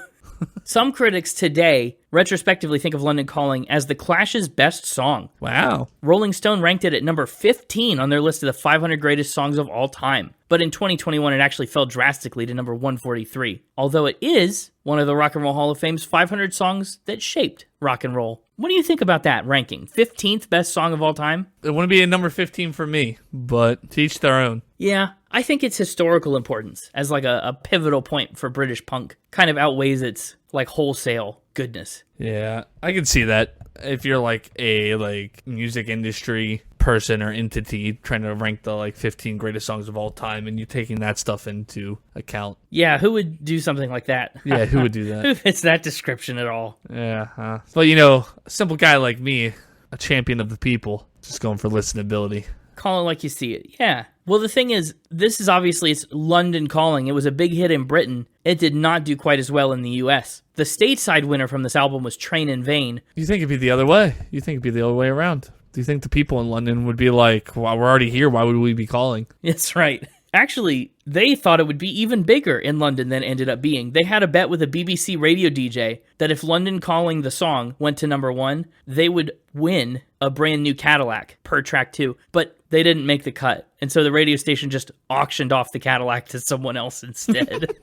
Some critics today retrospectively think of London Calling as the Clash's best song. Wow. Rolling Stone ranked it at number 15 on their list of the 500 greatest songs of all time. But in 2021, it actually fell drastically to number 143. Although it is one of the Rock and Roll Hall of Fame's 500 songs that shaped rock and roll. What do you think about that ranking? 15th best song of all time? It wouldn't be a number 15 for me, but to each their own. Yeah, I think its historical importance as like a pivotal point for British punk kind of outweighs its like wholesale goodness. Yeah, I can see that. If you're like a music industry person or entity trying to rank the 15 greatest songs of all time and you taking that stuff into account. Yeah, who would do something like that? Yeah, who would do that? Who fits that description at all? Yeah, but a simple guy like me, a champion of the people, just going for listenability. Call it like you see it. Yeah. Well, the thing is, this is obviously it's London Calling. It was a big hit in Britain. It did not do quite as well in the US. The stateside winner from this album was Train in Vain. You think it'd be the other way? You think it'd be the other way around? Do you think the people in London would be like, well, we're already here, why would we be calling? That's right. Actually, they thought it would be even bigger in London than it ended up being. They had a bet with a BBC radio DJ that if London Calling the song went to number 1, they would win a brand new Cadillac per track 2. But they didn't make the cut. And so the radio station just auctioned off the Cadillac to someone else instead.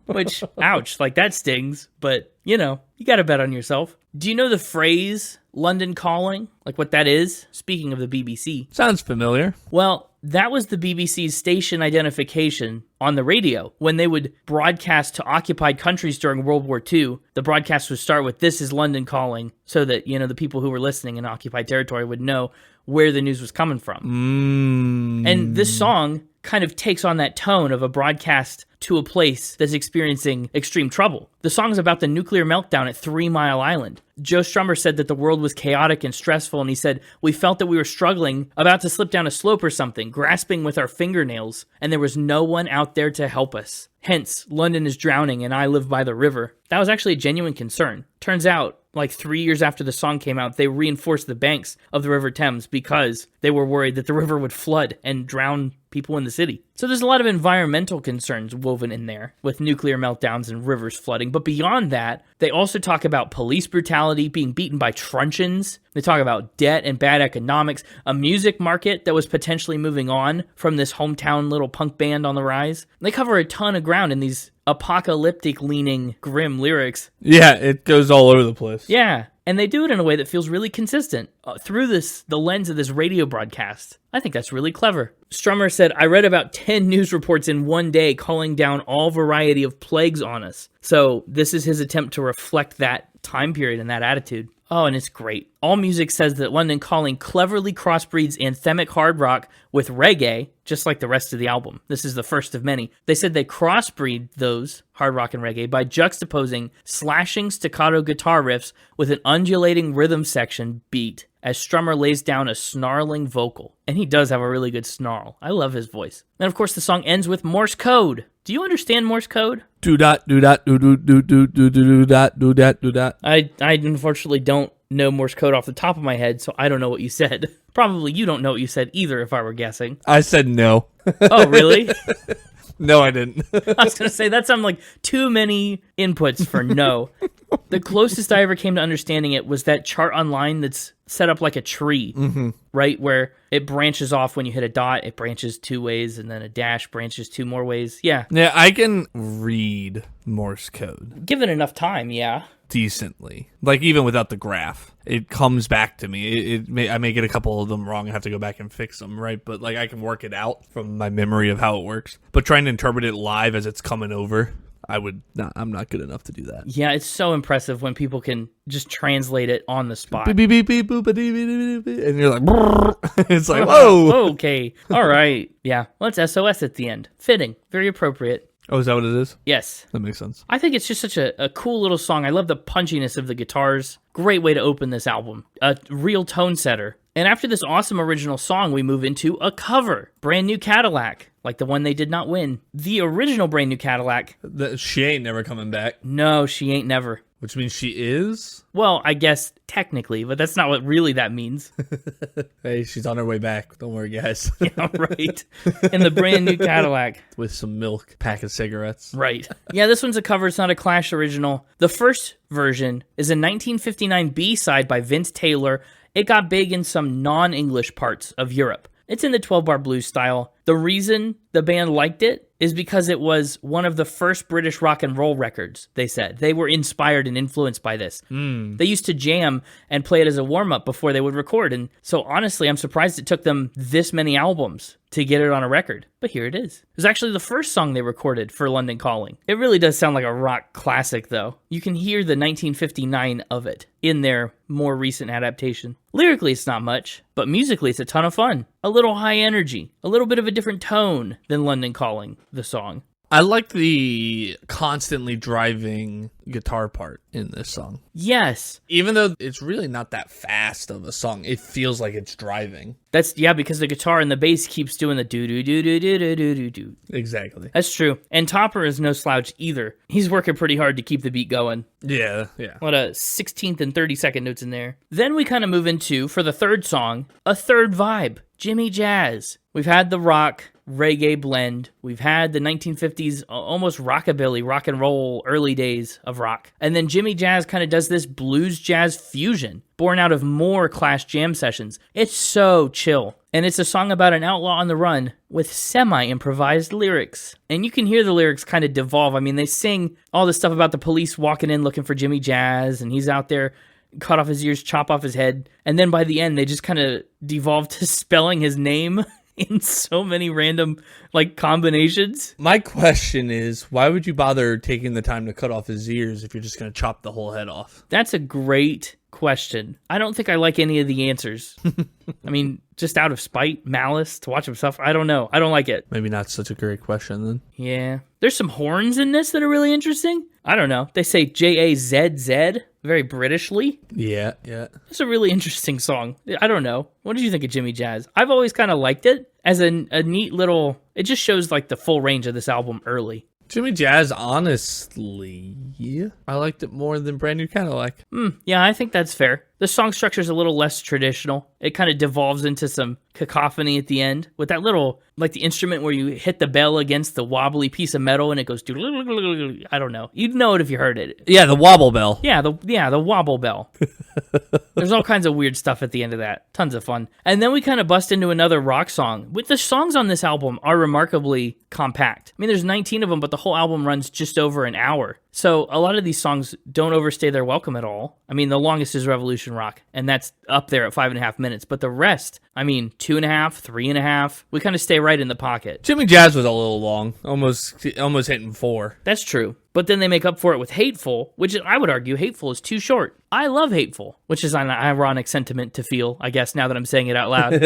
Which, ouch, that stings. But, you got to bet on yourself. Do you know the phrase London Calling? What that is? Speaking of the BBC. Sounds familiar. Well, that was the BBC's station identification on the radio. When they would broadcast to occupied countries during World War II, the broadcast would start with, "This is London Calling," so that, the people who were listening in occupied territory would know where the news was coming from. And this song kind of takes on that tone of a broadcast to a place that's experiencing extreme trouble. The song's about the nuclear meltdown at 3 Mile Island. Joe Strummer said that the world was chaotic and stressful, and he said, "We felt that we were struggling, about to slip down a slope or something, grasping with our fingernails, and there was no one out there to help us. Hence, London is drowning and I live by the river." That was actually a genuine concern. Turns out, 3 years after the song came out, they reinforced the banks of the River Thames because they were worried that the river would flood and drown people in the city. So there's a lot of environmental concerns woven in there with nuclear meltdowns and rivers flooding. But beyond that, they also talk about police brutality, being beaten by truncheons. They talk about debt and bad economics, a music market that was potentially moving on from this hometown little punk band on the rise. They cover a ton of ground in these apocalyptic-leaning, grim lyrics. Yeah, it goes all over the place. Yeah, and they do it in a way that feels really consistent through the lens of this radio broadcast. I think that's really clever. Strummer said, "I read about 10 news reports in one day calling down all variety of plagues on us." So this is his attempt to reflect that time period and that attitude. Oh, and it's great. AllMusic says that London Calling cleverly crossbreeds anthemic hard rock with reggae, just like the rest of the album. This is the first of many. They said they crossbreed those, hard rock and reggae, by juxtaposing slashing staccato guitar riffs with an undulating rhythm section beat as Strummer lays down a snarling vocal. And he does have a really good snarl. I love his voice. And of course, the song ends with Morse code. Do you understand Morse code? Do that, do that, do do do do do do that, do that, do that. I unfortunately don't know Morse code off the top of my head, so I don't know what you said. Probably you don't know what you said either, if I were guessing. I said no. Oh, really? No, I didn't. I was going to say, that sounded like too many inputs for no. The closest I ever came to understanding it was that chart online that's set up like a tree, right? Where it branches off when you hit a dot, it branches 2 ways, and then a dash branches 2 more ways. Yeah. Yeah, I can read Morse code. Given enough time, yeah. Decently. Even without the graph. It comes back to me. I may get a couple of them wrong and have to go back and fix them, right? But I can work it out from my memory of how it works. But trying to interpret it live as it's coming over, I'm not good enough to do that. Yeah, it's so impressive when people can just translate it on the spot. Beep, beep, beep, boop, and you're like, it's like, whoa. Okay. All right. Yeah. Well, it's SOS at the end. Fitting. Very appropriate. Oh, is that what it is? Yes. That makes sense. I think it's just such a cool little song. I love the punchiness of the guitars. Great way to open this album. A real tone setter. And after this awesome original song, we move into a cover. Brand New Cadillac, like the one they did not win. The original Brand New Cadillac. She ain't never coming back. No, she ain't never. Which means she is? Well, I guess technically, but that's not what really that means. Hey, she's on her way back. Don't worry, guys. Yeah, right. In the Brand New Cadillac. With some milk, pack of cigarettes. Right. Yeah, this one's a cover. It's not a Clash original. The first version is a 1959 B-side by Vince Taylor. It got big in some non-English parts of Europe. It's in the 12-bar blues style. The reason the band liked it is because it was one of the first British rock and roll records, they said. They were inspired and influenced by this. They used to jam and play it as a warm-up before they would record. And so honestly, I'm surprised it took them this many albums to get it on a record. But here it is. It was actually the first song they recorded for London Calling. It really does sound like a rock classic, though. You can hear the 1959 of it in their more recent adaptation. Lyrically, it's not much, but musically, it's a ton of fun. A little high energy, a little bit of a different tone than London Calling, the song. I like the constantly driving guitar part in this song. Yes. Even though it's really not that fast of a song, it feels like it's driving. Yeah, because the guitar and the bass keeps doing the do-do-do-do-do-do-do-do. Exactly. That's true. And Topper is no slouch either. He's working pretty hard to keep the beat going. Yeah. What a 16th and 32nd notes in there. Then we kind of move into, for the third song, a third vibe. Jimmy Jazz. We've had the rock, reggae blend. We've had the 1950s almost rockabilly, rock and roll, early days of rock. And then Jimmy Jazz kind of does this blues jazz fusion, born out of more Clash jam sessions. It's so chill. And it's a song about an outlaw on the run with semi-improvised lyrics. And you can hear the lyrics kind of devolve. I mean, they sing all this stuff about the police walking in looking for Jimmy Jazz, and he's out there, cut off his ears, chop off his head. And then by the end, they just kind of devolve to spelling his name in so many random, combinations. My question is, why would you bother taking the time to cut off his ears if you're just going to chop the whole head off? That's a great question. I don't think I like any of the answers. I mean, just out of spite, malice, to watch himself. I don't know. I don't like it. Maybe not such a great question, then. Yeah. There's some horns in this that are really interesting. I don't know. They say J-A-Z-Z, very Britishly. Yeah. It's a really interesting song. I don't know. What did you think of Jimmy Jazz? I've always kind of liked it as a neat little... It just shows, the full range of this album early. Jimmy Jazz, honestly, I liked it more than Brand New Cadillac. Yeah, I think that's fair. The song structure is a little less traditional. It kind of devolves into some cacophony at the end with that little, the instrument where you hit the bell against the wobbly piece of metal and it goes, I don't know. You'd know it if you heard it. Yeah, the wobble bell. Yeah, the wobble bell. There's all kinds of weird stuff at the end of that. Tons of fun. And then we kind of bust into another rock song. The songs on this album are remarkably compact. I mean, there's 19 of them, but the whole album runs just over an hour. So a lot of these songs don't overstay their welcome at all. I mean, the longest is Revolution Rock, and that's up there at 5.5 minutes. But the rest, 2.5, 3.5, we kind of stay right in the pocket. Jimmy Jazz was a little long, almost hitting 4. That's true. But then they make up for it with Hateful, which I would argue Hateful is too short. I love Hateful, which is an ironic sentiment to feel, I guess, now that I'm saying it out loud.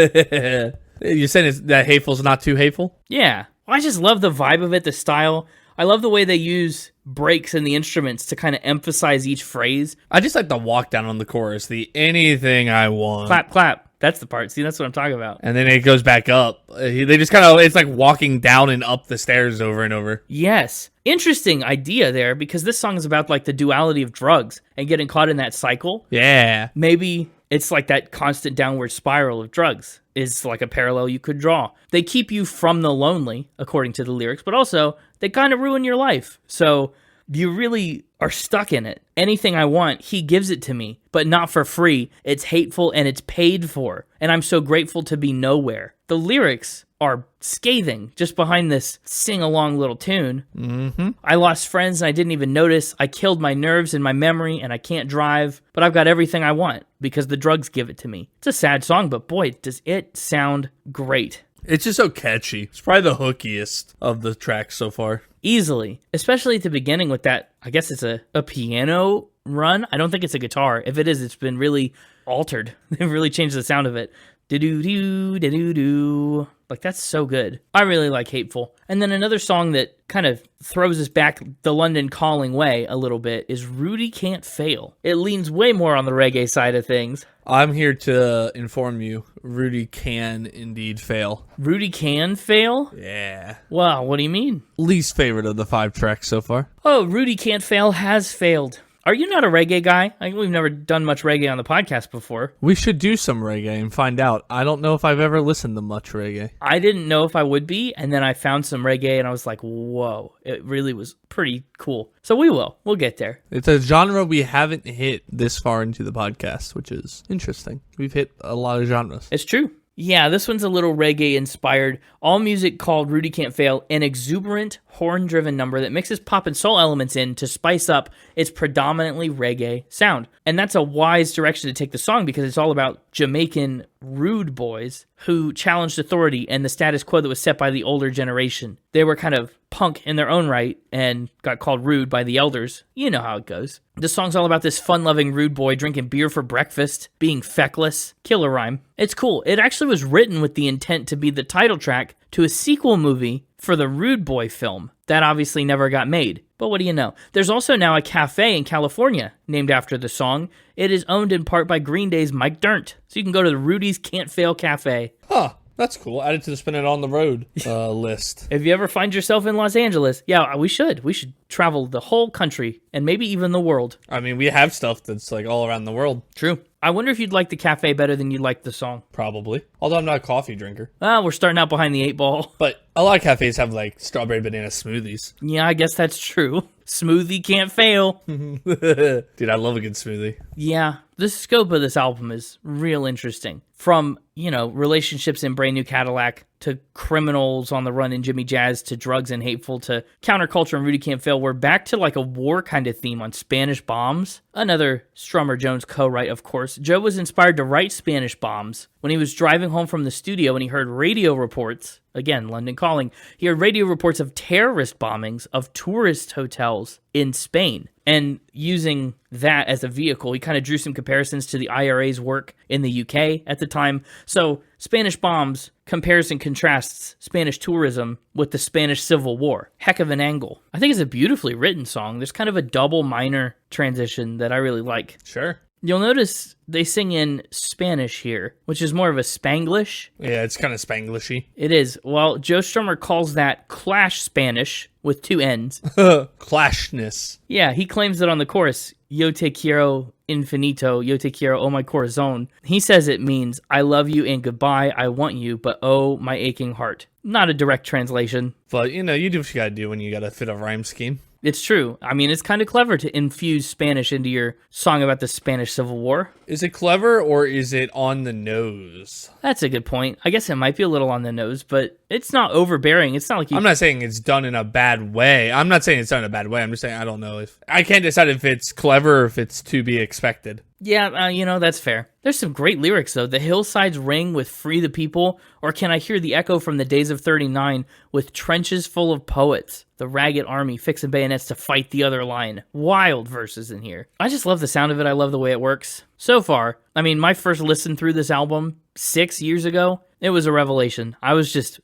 You're saying that Hateful's not too hateful? Yeah. Well, I just love the vibe of it, the style. I love the way they use breaks in the instruments to kind of emphasize each phrase. I just like the walk down on the chorus, the anything I want. Clap, clap. That's the part. See, that's what I'm talking about. And then it goes back up. They just kind of, it's like walking down and up the stairs over and over. Yes. Interesting idea there, because this song is about the duality of drugs and getting caught in that cycle. Yeah. Maybe it's that constant downward spiral of drugs is a parallel you could draw. They keep you from the lonely, according to the lyrics, but also they kind of ruin your life. So you really are stuck in it. Anything I want, he gives it to me, but not for free. It's hateful and it's paid for. And I'm so grateful to be nowhere. The lyrics are scathing just behind this sing-along little tune. Mm-hmm. I lost friends and I didn't even notice. I killed my nerves and my memory and I can't drive, but I've got everything I want because the drugs give it to me. It's a sad song, but boy, does it sound great. It's just so catchy. It's probably the hookiest of the tracks so far. Easily. Especially at the beginning with that, I guess it's a piano run. I don't think it's a guitar. If it is, it's been really altered. They've really changed the sound of it. Do-do-do, do-do-do. Like, that's so good. I really like Hateful. And then another song that kind of throws us back the London Calling way a little bit is Rudie Can't Fail. It leans way more on the reggae side of things. I'm here to inform you, Rudie can indeed fail. Rudie can fail? Yeah. Wow, what do you mean? Least favorite of the 5 tracks so far. Oh, Rudie Can't Fail has failed. Are you not a reggae guy? We've never done much reggae on the podcast before. We should do some reggae and find out. I don't know if I've ever listened to much reggae. I didn't know if I would be, and then I found some reggae, and I was like, whoa, it really was pretty cool. So we will. We'll get there. It's a genre we haven't hit this far into the podcast, which is interesting. We've hit a lot of genres. It's true. Yeah, this one's a little reggae-inspired. All music called Rudie Can't Fail, an exuberant, horn-driven number that mixes pop and soul elements in to spice up its predominantly reggae sound. And that's a wise direction to take the song because it's all about Jamaican rude boys who challenged authority and the status quo that was set by the older generation. They were kind of punk in their own right and got called rude by the elders. You know how it goes. The song's all about this fun-loving rude boy drinking beer for breakfast, being feckless. Killer rhyme. It's cool. It actually was written with the intent to be the title track to a sequel movie for the Rude Boy film. That obviously never got made. But what do you know? There's also now a cafe in California named after the song. It is owned in part by Green Day's Mike Dirnt. So you can go to the Rudie's Can't Fail Cafe. Huh. That's cool. Add it to the Spin It On the Road list. If you ever find yourself in Los Angeles, yeah, we should. We should travel the whole country and maybe even the world. I mean, we have stuff that's like all around the world. True. I wonder if you'd like the cafe better than you like the song. Probably. Although I'm not a coffee drinker. We're starting out behind the 8 ball. But a lot of cafes have like strawberry banana smoothies. Yeah, I guess that's true. Smoothie can't fail. Dude, I love a good smoothie. Yeah, the scope of this album is real interesting. From, relationships in Brand New Cadillac to criminals on the run in Jimmy Jazz to drugs and Hateful to counterculture and Rudie Can't Fail. We're back to like a war kind of theme on Spanish Bombs. Another Strummer Jones co-write, of course. Joe was inspired to write Spanish Bombs when he was driving home from the studio and he heard radio reports. Again, London Calling. He heard radio reports of terrorist bombings of tourist hotels in Spain. And using that as a vehicle, he kind of drew some comparisons to the IRA's work in the UK at the time. So Spanish Bombs compares and contrasts Spanish tourism with the Spanish Civil War. Heck of an angle. I think it's a beautifully written song. There's kind of a double minor transition that I really like. Sure. You'll notice they sing in Spanish here, which is more of a Spanglish. Yeah, it's kind of Spanglishy. It is. Well, Joe Strummer calls that Clash Spanish with 2 N's. Clashness. Yeah, he claims that on the chorus, Yo te quiero infinito, yo te quiero oh my corazón. He says it means, I love you and goodbye, I want you, but oh my aching heart. Not a direct translation. But, you do what you gotta do when you gotta fit a rhyme scheme. It's true. I mean, it's kind of clever to infuse Spanish into your song about the Spanish Civil War. Is it clever or is it on the nose? That's a good point. I guess it might be a little on the nose, but it's not overbearing. It's not like I'm not saying it's done in a bad way. I'm just saying I don't know if... I can't decide if it's clever or if it's to be expected. Yeah, that's fair. There's some great lyrics, though. The hillsides ring with Free the People, or can I hear the echo from the days of 39 with trenches full of poets, the ragged army fixing bayonets to fight the other line. Wild verses in here. I just love the sound of it. I love the way it works. So far, my first listen through this album 6 years ago, it was a revelation.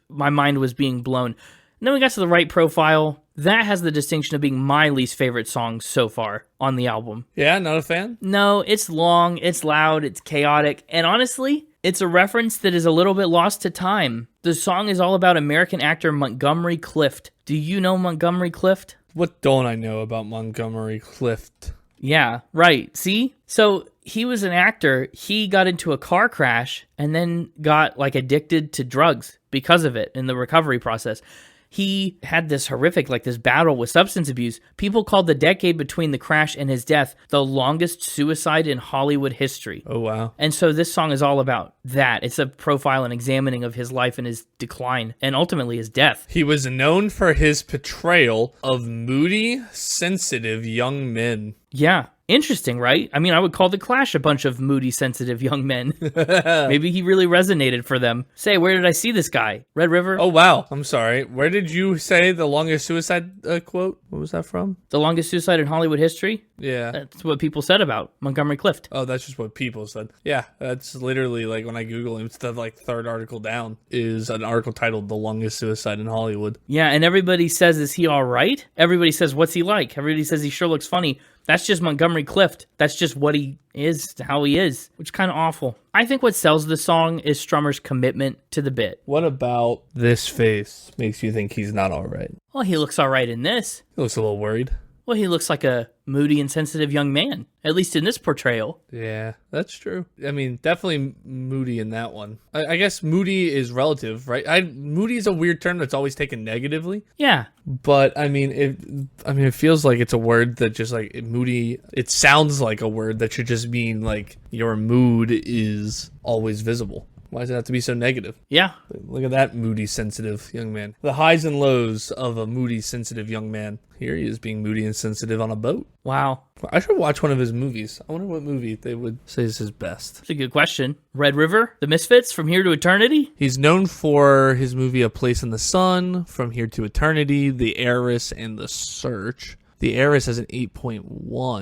My mind was being blown. And then we got to the right profile. That has the distinction of being my least favorite song so far on the album. Yeah, not a fan? No, it's long, it's loud, it's chaotic, and honestly, it's a reference that is a little bit lost to time. The song is all about American actor Montgomery Clift. Do you know Montgomery Clift? What don't I know about Montgomery Clift? Yeah, right. See? So he was an actor. He got into a car crash and then got addicted to drugs because of it in the recovery process. He had this horrific, this battle with substance abuse. People called the decade between the crash and his death the longest suicide in Hollywood history. Oh, wow. And so this song is all about that. It's a profile and examining of his life and his decline and ultimately his death. He was known for his portrayal of moody, sensitive young men. Yeah. Interesting, right? I mean, I would call The Clash a bunch of moody, sensitive young men. Maybe he really resonated for them. Say, where did I see this guy? Red River? Oh, wow. I'm sorry. Where did you say the longest suicide quote? What was that from? The longest suicide in Hollywood history? Yeah. That's what people said about Montgomery Clift. Oh, that's just what people said. Yeah, that's literally like when I Google him, it's the like third article down is an article titled "The Longest Suicide in Hollywood." Yeah, and everybody says, is he all right? Everybody says, what's he like? Everybody says he sure looks funny. That's just Montgomery Clift. That's just what he is, how he is, which is kind of awful. I think what sells the song is Strummer's commitment to the bit. What about this face makes you think he's not all right? Well, he looks all right in this. He looks a little worried. Well, he looks like a moody and sensitive young man, at least in this portrayal. Yeah, that's true. I mean, definitely moody in that one. I guess moody is relative, right? Moody is a weird term that's always taken negatively. Yeah. But I mean, it feels like it's a word that just like moody. It sounds like a word that should just mean like your mood is always visible. Why does it have to be so negative? Yeah. Look at that moody, sensitive young man. The highs and lows of a moody, sensitive young man. Here he is being moody and sensitive on a boat. Wow. I should watch one of his movies. I wonder what movie they would say is his best. That's a good question. Red River? The Misfits? From Here to Eternity? He's known for his movie A Place in the Sun, From Here to Eternity, The Heiress, and The Search. The Heiress has an 8.1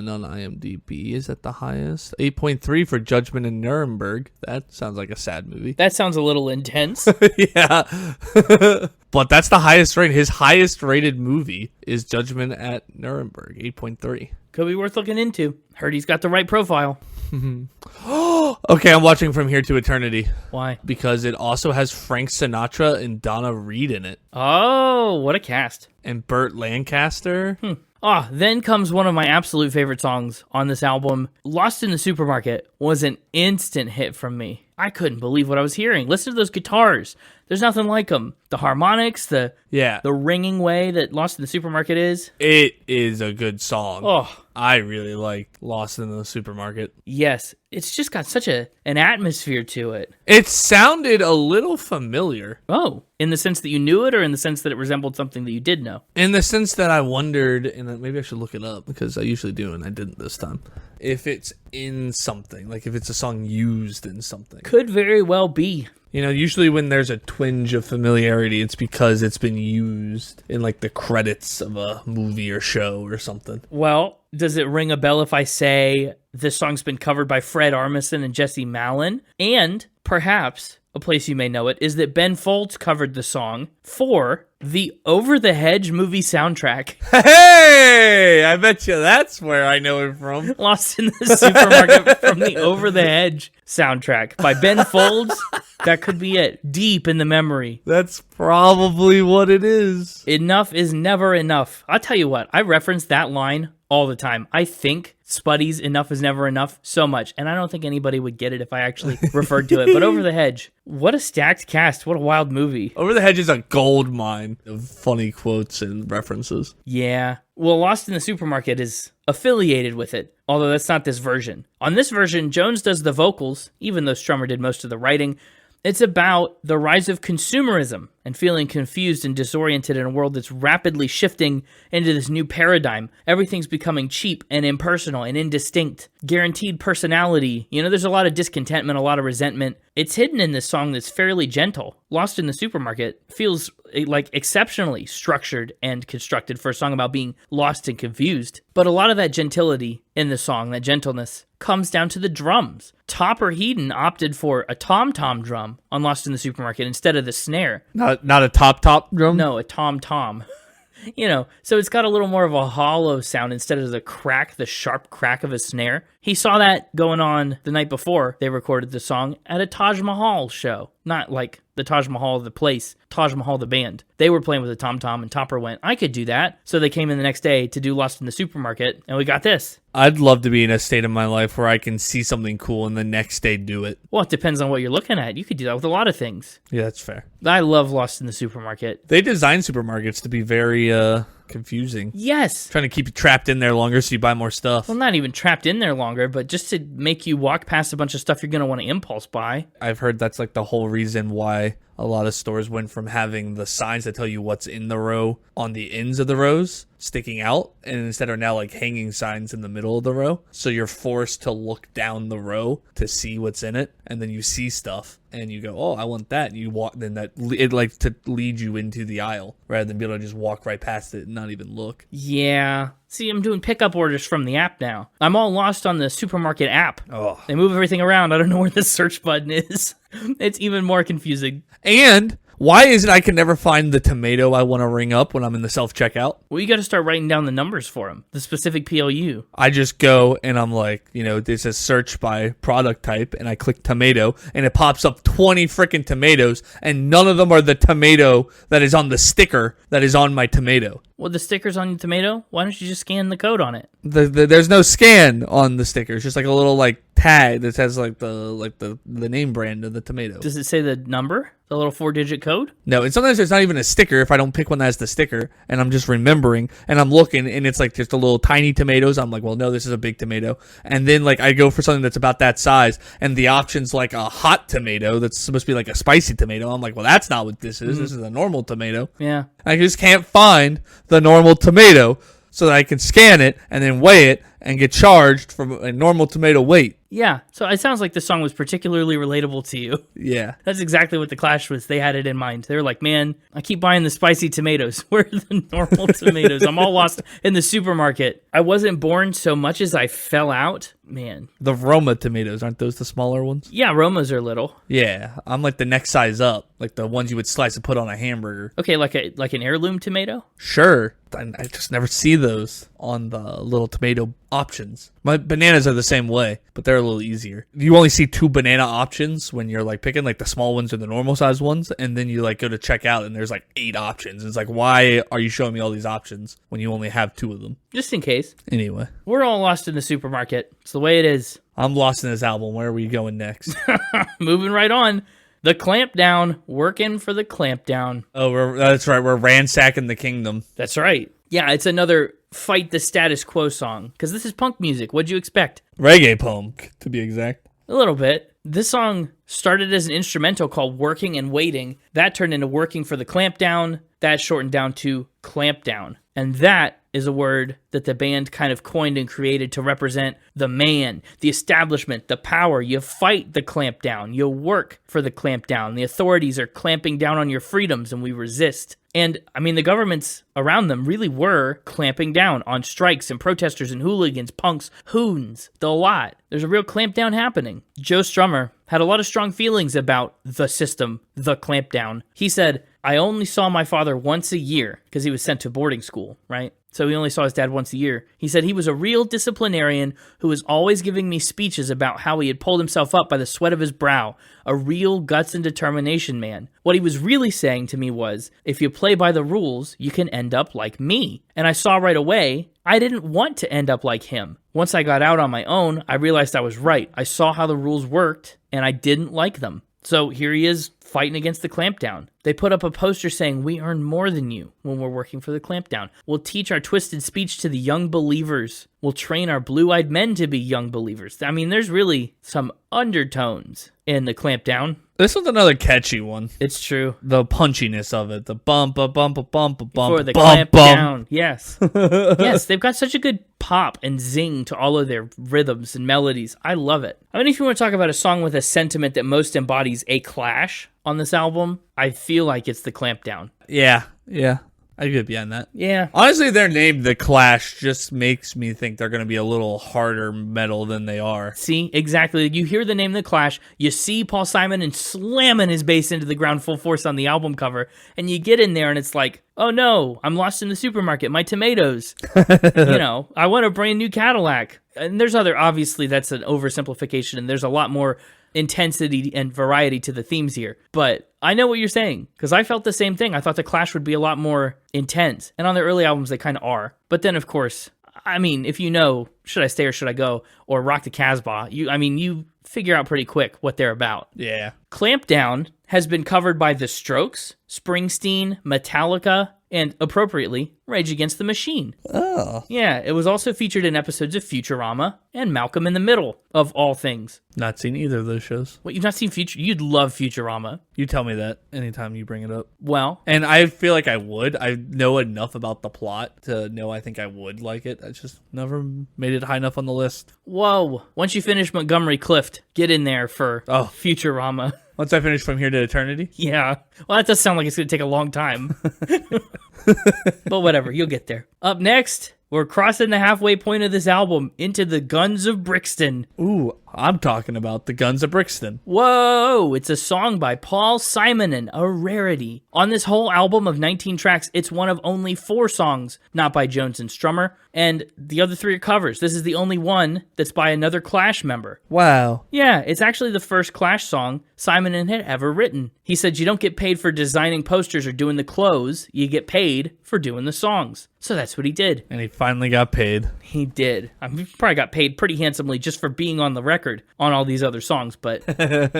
on IMDb. Is that the highest? 8.3 for Judgment in Nuremberg. That sounds like a sad movie. That sounds a little intense. Yeah. But that's the highest rate. His highest rated movie is Judgment at Nuremberg, 8.3. Could be worth looking into. Heard he's got the right profile. Okay, I'm watching From Here to Eternity. Why? Because it also has Frank Sinatra and Donna Reed in it. Oh, what a cast. And Burt Lancaster. Then comes one of my absolute favorite songs on this album. Lost in the Supermarket was an instant hit from me. I couldn't believe what I was hearing. Listen to those guitars. There's nothing like them. The harmonics, the ringing way that Lost in the Supermarket is. It is a good song. Oh, I really like Lost in the Supermarket. yes. It's just got such an atmosphere to it. It sounded a little familiar. Oh, in the sense that you knew it or in the sense that it resembled something that you did know? In the sense that I wondered, and maybe I should look it up because I usually do and I didn't this time, if it's in something, like if it's a song used in something. Could very well be. You know, usually when there's a twinge of familiarity, it's because it's been used in like the credits of a movie or show or something. Well, does it ring a bell if I say this song's been covered by Fred Armisen and Jesse Malin? And perhaps a place you may know it is that Ben Folds covered the song for the Over the Hedge movie soundtrack. Hey, I bet you that's where I know it from. Lost in the Supermarket from the Over the Hedge soundtrack by Ben Folds. That could be it. Deep in the memory. That's probably what it is. Enough is never enough. I'll tell you what, I reference that line all the time. I think Spuddy's Enough is Never Enough so much, and I don't think anybody would get it if I actually referred to it. But Over the Hedge, what a stacked cast. What a wild movie. Over the Hedge is a gold mine of funny quotes and references. Yeah. Well, Lost in the Supermarket is affiliated with it, although that's not this version. On this version, Jones does the vocals, even though Strummer did most of the writing. It's about the rise of consumerism and feeling confused and disoriented in a world that's rapidly shifting into this new paradigm. Everything's becoming cheap and impersonal and indistinct. Guaranteed personality. You know, there's a lot of discontentment, a lot of resentment. It's hidden in this song that's fairly gentle. Lost in the Supermarket feels like exceptionally structured and constructed for a song about being lost and confused. But a lot of that gentility in the song, that gentleness, comes down to the drums. Topper Headon opted for a tom-tom drum on Lost in the Supermarket instead of the snare. Not a top drum? No, a tom-tom. You know, so it's got a little more of a hollow sound instead of the sharp crack of a snare. He saw that going on the night before they recorded the song at a Taj Mahal show. Not like the Taj Mahal the place, Taj Mahal the band. They were playing with a tom-tom and Topper went, I could do that. So they came in the next day to do Lost in the Supermarket and we got this. I'd love to be in a state of my life where I can see something cool and the next day do it. Well, it depends on what you're looking at. You could do that with a lot of things. Yeah, that's fair. I love Lost in the Supermarket. They design supermarkets to be very confusing. Yes. Trying to keep you trapped in there longer so you buy more stuff. Well, not even trapped in there longer, but just to make you walk past a bunch of stuff you're going to want to impulse buy. I've heard that's like the whole reason why A lot of stores went from having the signs that tell you what's in the row on the ends of the rows sticking out, and instead are now like hanging signs in the middle of the row. So you're forced to look down the row to see what's in it, and then you see stuff and you go, oh, I want that, and you walk, then it like to lead you into the aisle rather than be able to just walk right past it and not even look. Yeah. See, I'm doing pickup orders from the app now. I'm all lost on the supermarket app. Oh. They move everything around. I don't know where the search button is. It's even more confusing. And why is it I can never find the tomato I want to ring up when I'm in the self-checkout? Well, you got to start writing down the numbers for them, the specific PLU. I just go and I'm like, it says search by product type, and I click tomato, and it pops up 20 freaking tomatoes, and none of them are the tomato that is on the sticker that is on my tomato. Well, the sticker's on your tomato? Why don't you just scan the code on it? There's no scan on the sticker. It's just like a little like tag that says like the name brand of the tomato. Does it say the number? The little 4-digit code? No, and sometimes it's not even a sticker if I don't pick one that has the sticker, and I'm just remembering, and I'm looking, and it's like just a little tiny tomatoes. I'm like, well, no, this is a big tomato. And then like I go for something that's about that size, and the option's like a hot tomato that's supposed to be like a spicy tomato. I'm like, well, that's not what this is. This is a normal tomato. Yeah. I just can't find the normal tomato so that I can scan it and then weigh it and get charged for a normal tomato weight. Yeah, so it sounds like the song was particularly relatable to you. Yeah. That's exactly what the Clash was. They had it in mind. They were like, man, I keep buying the spicy tomatoes. Where are the normal tomatoes? I'm all lost in the supermarket. I wasn't born so much as I fell out. Man. The Roma tomatoes, aren't those the smaller ones? Yeah, Romas are little. Yeah, I'm like the next size up, like the ones you would slice and put on a hamburger. Okay, like an heirloom tomato? Sure. I just never see those on the little tomato options. My bananas are the same way, but they're a little easier. You only see 2 banana options when you're like picking, like the small ones or the normal size ones, and then you like go to check out and there's like 8 options. It's like, why are you showing me all these options when you only have 2 of them? Just in case. Anyway. We're all lost in the supermarket. It's the way it is. I'm lost in this album. Where are we going next? Moving right on. The Clampdown. Working for the Clampdown. Oh, that's right. We're ransacking the kingdom. That's right. Yeah, it's another fight the status quo song. Because this is punk music. What'd you expect? Reggae punk, to be exact. A little bit. This song started as an instrumental called Working and Waiting. That turned into Working for the Clampdown. That shortened down to Clampdown. And that is a word that the band kind of coined and created to represent the man, the establishment, the power. You fight the clampdown. You work for the clampdown. The authorities are clamping down on your freedoms, and we resist. And, I mean, the governments around them really were clamping down on strikes and protesters and hooligans, punks, hoons, the lot. There's a real clampdown happening. Joe Strummer had a lot of strong feelings about the system, the clampdown. He said, I only saw my father once a year because he was sent to boarding school, right? So he only saw his dad once a year. He said he was a real disciplinarian who was always giving me speeches about how he had pulled himself up by the sweat of his brow. A real guts and determination man. What he was really saying to me was, if you play by the rules, you can end up like me. And I saw right away, I didn't want to end up like him. Once I got out on my own, I realized I was right. I saw how the rules worked, and I didn't like them. So here he is fighting against the clampdown. They put up a poster saying, we earn more than you when we're working for the clampdown. We'll teach our twisted speech to the young believers. We'll train our blue-eyed men to be young believers. I mean, there's really some undertones in the clampdown. This was another catchy one. It's true. The punchiness of it. The bump, a bump, a bump, a bump, For the bump, clampdown. Yes. Yes, they've got such a good pop and zing to all of their rhythms and melodies. I love it. I mean, if you want to talk about a song with a sentiment that most embodies a clash on this album, I feel like it's the Clampdown. Yeah. I could be on that. Yeah. Honestly, their name, The Clash, just makes me think they're going to be a little harder metal than they are. See, exactly. You hear the name The Clash, you see Paul Simon and slamming his bass into the ground full force on the album cover, and you get in there and it's like, oh no, I'm lost in the supermarket, my tomatoes. I want a brand new Cadillac. And there's obviously that's an oversimplification, and there's a lot more intensity and variety to the themes here. But I know what you're saying, because I felt the same thing. I thought The Clash would be a lot more intense. And on their early albums, they kind of are. But then, of course, I mean, if you know Should I Stay or Should I Go, or Rock the Casbah, you figure out pretty quick what they're about. Yeah. Clampdown has been covered by The Strokes, Springsteen, Metallica, and appropriately, Rage Against the Machine. Oh. Yeah, it was also featured in episodes of Futurama and Malcolm in the Middle, of all things. Not seen either of those shows. What, you've not seen You'd love Futurama. You tell me that anytime you bring it up. Well. And I feel like I would. I know enough about the plot to know I think I would like it. I just never made it high enough on the list. Whoa. Once you finish Montgomery Clift, get in there for Futurama. Once I finish From Here to Eternity? Yeah. Well, that does sound like it's going to take a long time. But whatever, you'll get there. Up next, we're crossing the halfway point of this album into the Guns of Brixton. Ooh, I'm talking about the Guns of Brixton. Whoa! It's a song by Paul Simonon, a rarity. On this whole album of 19 tracks, it's one of only 4 songs not by Jones and Strummer, and the other 3 are covers. This is the only one that's by another Clash member. Wow. Yeah, it's actually the first Clash song Simonon had ever written. He said, you don't get paid for designing posters or doing the clothes, you get paid for doing the songs. So that's what he did. And he finally got paid. He did. I mean, he probably got paid pretty handsomely just for being on the record on all these other songs, but,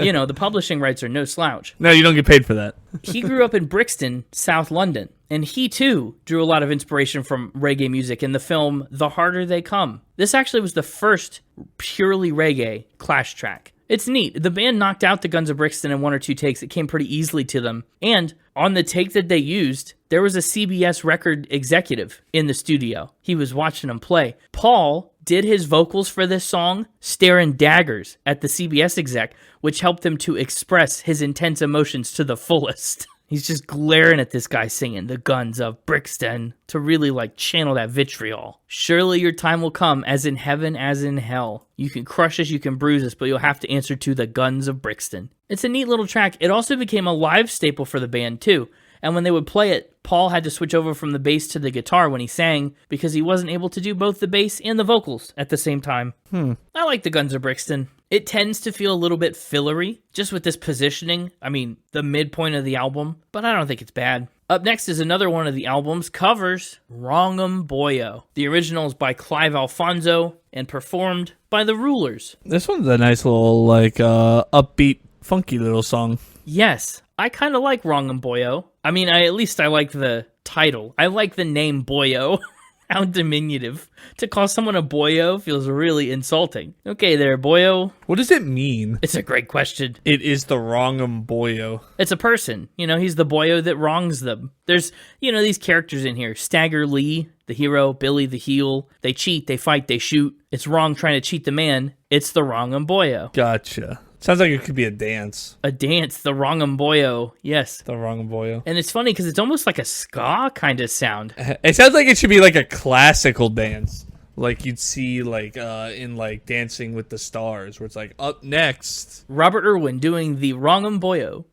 you know, the publishing rights are no slouch. No, you don't get paid for that. He grew up in Brixton, South London, and he, too, drew a lot of inspiration from reggae music in the film The Harder They Come. This actually was the first purely reggae Clash track. It's neat. The band knocked out the Guns of Brixton in 1 or 2 takes. It came pretty easily to them. And on the take that they used, there was a CBS record executive in the studio. He was watching them play. Paul did his vocals for this song staring daggers at the CBS exec, which helped him to express his intense emotions to the fullest. He's just glaring at this guy singing the Guns of Brixton to really channel that vitriol. Surely your time will come, as in heaven, as in hell. You can crush us, you can bruise us, but you'll have to answer to the Guns of Brixton. It's a neat little track. It also became a live staple for the band too. And when they would play it, Paul had to switch over from the bass to the guitar when he sang because he wasn't able to do both the bass and the vocals at the same time. I like the Guns of Brixton. It tends to feel a little bit fillery, just with this positioning. I mean, the midpoint of the album, but I don't think it's bad. Up next is another one of the album's covers, Em Boyo. The original is by Clive Alfonso and performed by the Rulers. This one's a nice little, upbeat, funky little song. Yes, I kind of like Em Boyo. I mean, at least I like the title. I like the name Boyo. How diminutive. To call someone a boyo feels really insulting. Okay there, boyo. What does it mean? It's a great question. It is the wrong boyo. It's a person. You know, he's the boyo that wrongs them. There's, these characters in here. Stagger Lee, the hero, Billy, the heel. They cheat, they fight, they shoot. It's wrong trying to cheat the man. It's the wrong boyo. Gotcha. Sounds like it could be a dance. A dance, the Wrong'em Boyo, yes. The Wrong'em Boyo. And it's funny because it's almost like a ska kind of sound. It sounds like it should be like a classical dance. Like you'd see in Dancing with the Stars, where it's up next. Robert Irwin doing the Wrong'em Boyo.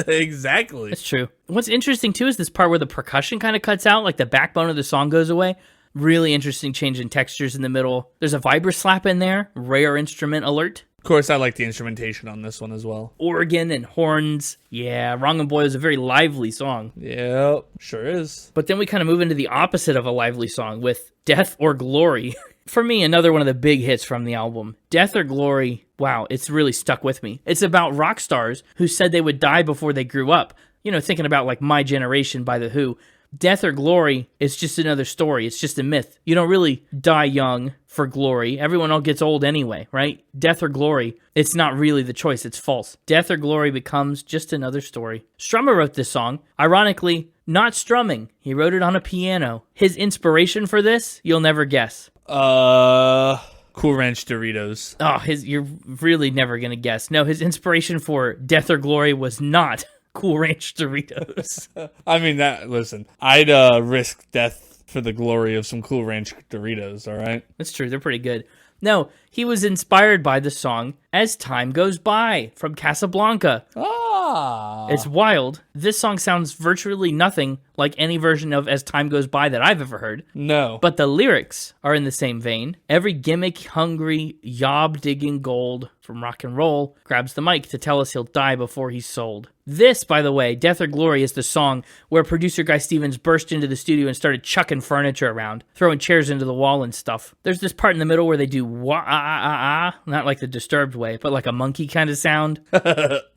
Exactly. That's true. What's interesting too is this part where the percussion kind of cuts out, like the backbone of the song goes away. Really interesting change in textures in the middle. There's a vibra slap in there. Rare instrument alert. Of course, I like the instrumentation on this one as well. Organ and horns. Yeah, Wrong'em Boyo is a very lively song. Yep, sure is. But then we kind of move into the opposite of a lively song with Death or Glory. For me, another one of the big hits from the album. Death or Glory, wow, it's really stuck with me. It's about rock stars who said they would die before they grew up. Thinking about My Generation by The Who. Death or glory is just another story. It's just a myth. You don't really die young for glory. Everyone all gets old anyway, right? Death or glory, it's not really the choice. It's false. Death or glory becomes just another story. Strummer wrote this song. Ironically, not strumming. He wrote it on a piano. His inspiration for this, you'll never guess. Cool Ranch Doritos. Oh, you're really never going to guess. No, his inspiration for Death or Glory was not Cool Ranch Doritos. I mean, listen, I'd risk death for the glory of some Cool Ranch Doritos, all right? That's true. They're pretty good. No, he was inspired by the song As Time Goes By from Casablanca. Ah. It's wild. This song sounds virtually nothing like any version of As Time Goes By that I've ever heard. No. But the lyrics are in the same vein. Every gimmick-hungry, yob-digging gold from rock and roll grabs the mic to tell us he'll die before he's sold. This, by the way, Death or Glory, is the song where producer Guy Stevens burst into the studio and started chucking furniture around, throwing chairs into the wall and stuff. There's this part in the middle where they do wah-ah-ah-ah, not like the Disturbed way, but like a monkey kind of sound.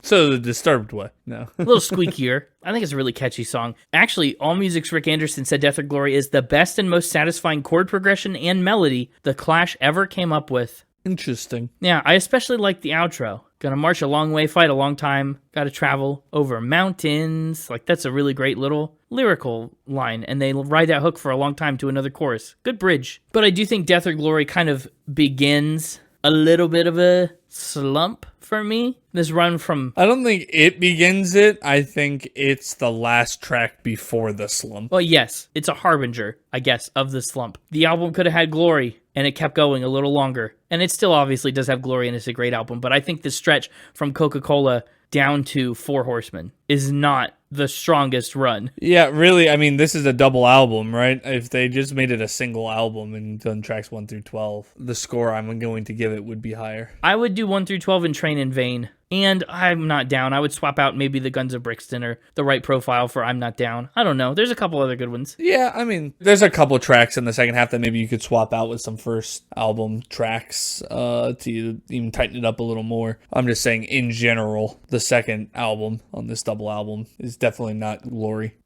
So the Disturbed way, no. A little squeakier. I think it's a really catchy song. Actually, AllMusic's Rick Anderson said Death or Glory is the best and most satisfying chord progression and melody the Clash ever came up with. Interesting. Yeah, I especially like the outro. Gonna march a long way, fight a long time, gotta travel over mountains. Like, that's a really great little lyrical line, and they ride that hook for a long time to another chorus. Good bridge. But I do think Death or Glory kind of begins a little bit of a slump for me. This run from... I don't think it begins it. I think it's the last track before the slump. Well, yes, it's a harbinger, I guess, of the slump. The album could have had Glory, and it kept going a little longer. And it still obviously does have Glory, and it's a great album. But I think the stretch from Koka Kola down to Four Horsemen is not the strongest run. Yeah, really, I mean, this is a double album, right? If they just made it a single album and done tracks 1 through 12, the score I'm going to give it would be higher. I would do 1 through 12 and Train in Vain. And I'm Not Down. I would swap out maybe the Guns of Brixton or The Right Profile for I'm Not Down. I don't know. There's a couple other good ones. Yeah, I mean, there's a couple tracks in the second half that maybe you could swap out with some first album tracks to even tighten it up a little more. I'm just saying, in general, the second album on this double album is definitely not Glory.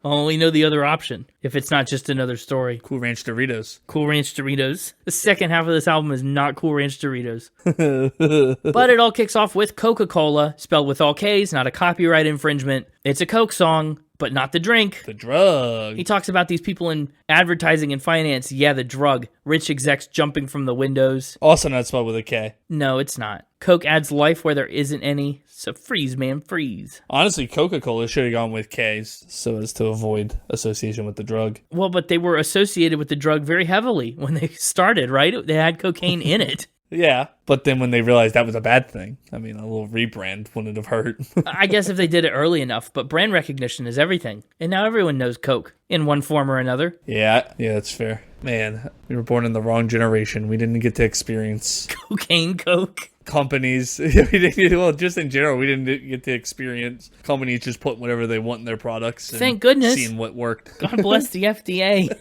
I only know the other option, if it's not just another story. Cool Ranch Doritos. Cool Ranch Doritos. The second half of this album is not Cool Ranch Doritos. But it all kicks off with Koka Kola, spelled with all Ks, not a copyright infringement. It's a Coke song, but not the drink. The drug. He talks about these people in advertising and finance. Yeah, the drug. Rich execs jumping from the windows. Also not spelled with a K. No, it's not. Coke adds life where there isn't any. So freeze, man, freeze. Honestly, Coca-Cola should have gone with K's so as to avoid association with the drug. Well, but they were associated with the drug very heavily when they started, right? They had cocaine in it. Yeah, but then when they realized that was a bad thing, I mean, a little rebrand wouldn't have hurt. I guess if they did it early enough, but brand recognition is everything. And now everyone knows Coke in one form or another. Yeah, that's fair. Man, we were born in the wrong generation. We didn't get to experience Cocaine Coke. Companies. Well, just in general, we didn't get to experience companies just putting whatever they want in their products. And thank goodness. Seeing what worked. God bless the FDA.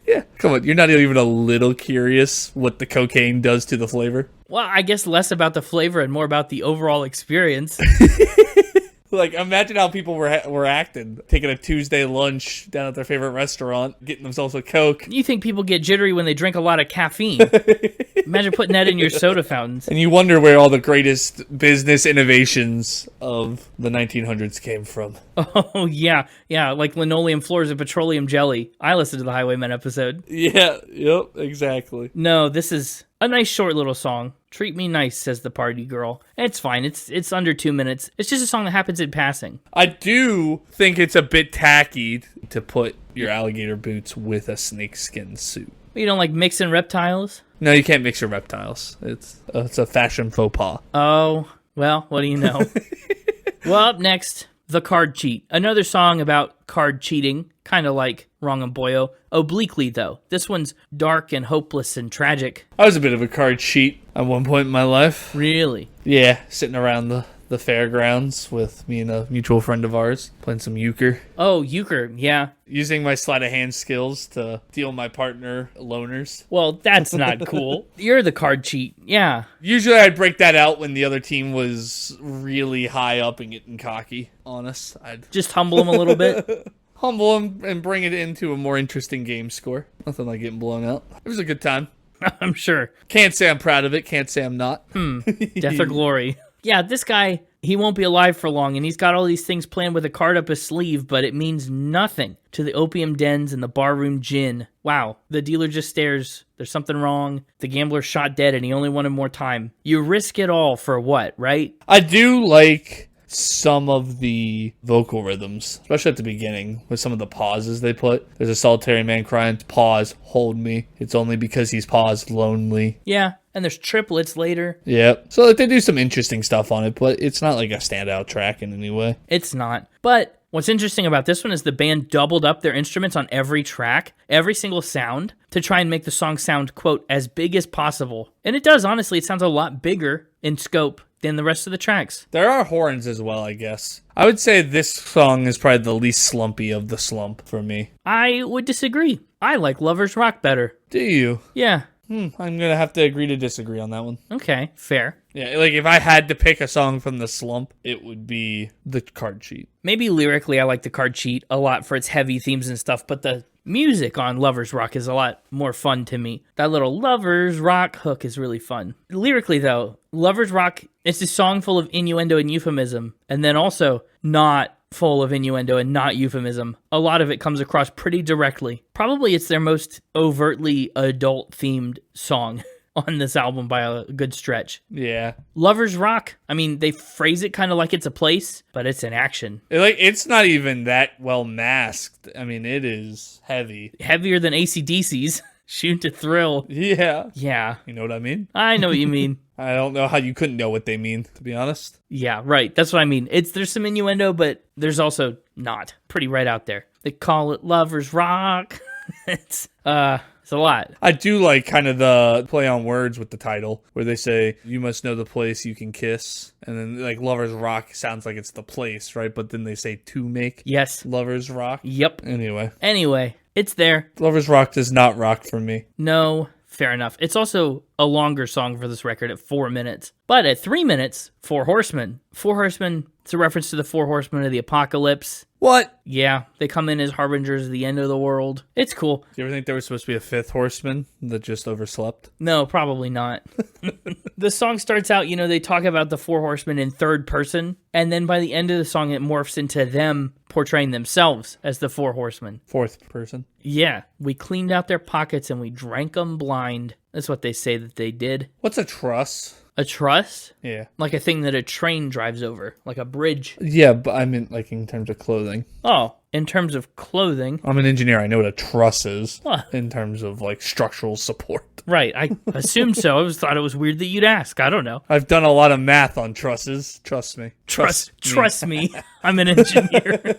Yeah, come on. You're not even a little curious what the cocaine does to the flavor? Well, I guess less about the flavor and more about the overall experience. Like, imagine how people were acting, taking a Tuesday lunch down at their favorite restaurant, getting themselves a Coke. You think people get jittery when they drink a lot of caffeine. Imagine putting that in your soda fountains. And you wonder where all the greatest business innovations of the 1900s came from. Oh, yeah, like linoleum floors and petroleum jelly. I listened to the Highwaymen episode. Yeah, yep, exactly. No, this is a nice short little song. Treat me nice, says the party girl. It's fine. It's under 2 minutes. It's just a song that happens in passing. I do think it's a bit tacky to put your alligator boots with a snakeskin suit. You don't like mixing reptiles? No, you can't mix your reptiles. It's a fashion faux pas. Oh, well, what do you know? Well, up next, The Card Cheat. Another song about card cheating, kind of like Wrong Em Boyo. Obliquely, though. This one's dark and hopeless and tragic. I was a bit of a card cheat at one point in my life. Really? Yeah, sitting around the fairgrounds with me and a mutual friend of ours, playing some euchre. Oh, euchre, yeah. Using my sleight of hand skills to deal my partner loners. Well, that's not cool. You're the card cheat, yeah. Usually I'd break that out when the other team was really high up and getting cocky on us. I'd just humble them a little bit. Humble them and bring it into a more interesting game score. Nothing like getting blown out. It was a good time. I'm sure. Can't say I'm proud of it. Can't say I'm not. Death or glory. Yeah, this guy, he won't be alive for long, and he's got all these things planned with a card up his sleeve, but it means nothing to the opium dens and the barroom gin. Wow, the dealer just stares. There's something wrong. The gambler's shot dead, and he only wanted more time. You risk it all for what, right? I do like some of the vocal rhythms, especially at the beginning, with some of the pauses they put. There's a solitary man crying, pause, hold me. It's only because he's paused, lonely. Yeah, and there's triplets later. Yep. So like, they do some interesting stuff on it, but it's not like a standout track in any way. It's not. But what's interesting about this one is the band doubled up their instruments on every track, every single sound, to try and make the song sound, quote, as big as possible. And it does, honestly. It sounds a lot bigger in scope than the rest of the tracks. There are horns as well, I guess. I would say this song is probably the least slumpy of the slump for me. I would disagree. I like Lovers Rock better. Do you? Yeah. I'm going to have to agree to disagree on that one. Okay, fair. Yeah, like if I had to pick a song from the slump, it would be the card sheet. Maybe lyrically, I like the card sheet a lot for its heavy themes and stuff, but the music on Lovers Rock is a lot more fun to me. That little Lovers Rock hook is really fun. Lyrically, though, Lovers Rock, it's a song full of innuendo and euphemism, and then also not full of innuendo and not euphemism. A lot of it comes across pretty directly. Probably it's their most overtly adult-themed song on this album by a good stretch. Yeah. Lovers Rock, I mean, they phrase it kind of like it's a place, but it's an action. It's not even that well masked. I mean, it is heavy. Heavier than AC/DC's Shoot to Thrill. Yeah. Yeah. You know what I mean? I know what you mean. I don't know how you couldn't know what they mean, to be honest. Yeah, right. That's what I mean. There's some innuendo, but there's also not. Pretty right out there. They call it Lovers Rock. It's a lot. I do like kind of the play on words with the title, where they say, you must know the place you can kiss. And then, like, Lovers Rock sounds like it's the place, right? But then they say to make Yes. Lovers Rock. Yep. Anyway, it's there. Lovers Rock does not rock for me. No, fair enough. It's also a longer song for this record at 4 minutes. But at 3 minutes, Four Horsemen. Four Horsemen, it's a reference to the Four Horsemen of the Apocalypse. What? Yeah, they come in as harbingers of the end of the world. It's cool. Do you ever think there was supposed to be a fifth horseman that just overslept? No, probably not. The song starts out, they talk about the Four Horsemen in third person, and then by the end of the song, it morphs into them portraying themselves as the Four Horsemen. Fourth person. Yeah, we cleaned out their pockets and we drank them blind. That's what they say that they did. What's a truss? A truss? Yeah. Like a thing that a train drives over, like a bridge. Yeah, but I mean, like, in terms of clothing. Oh, in terms of clothing. I'm an engineer. I know what a truss is Huh. in terms of, like, structural support. Right, I assumed so. I always thought it was weird that you'd ask. I don't know. I've done a lot of math on trusses. Trust me. Trust me. I'm an engineer.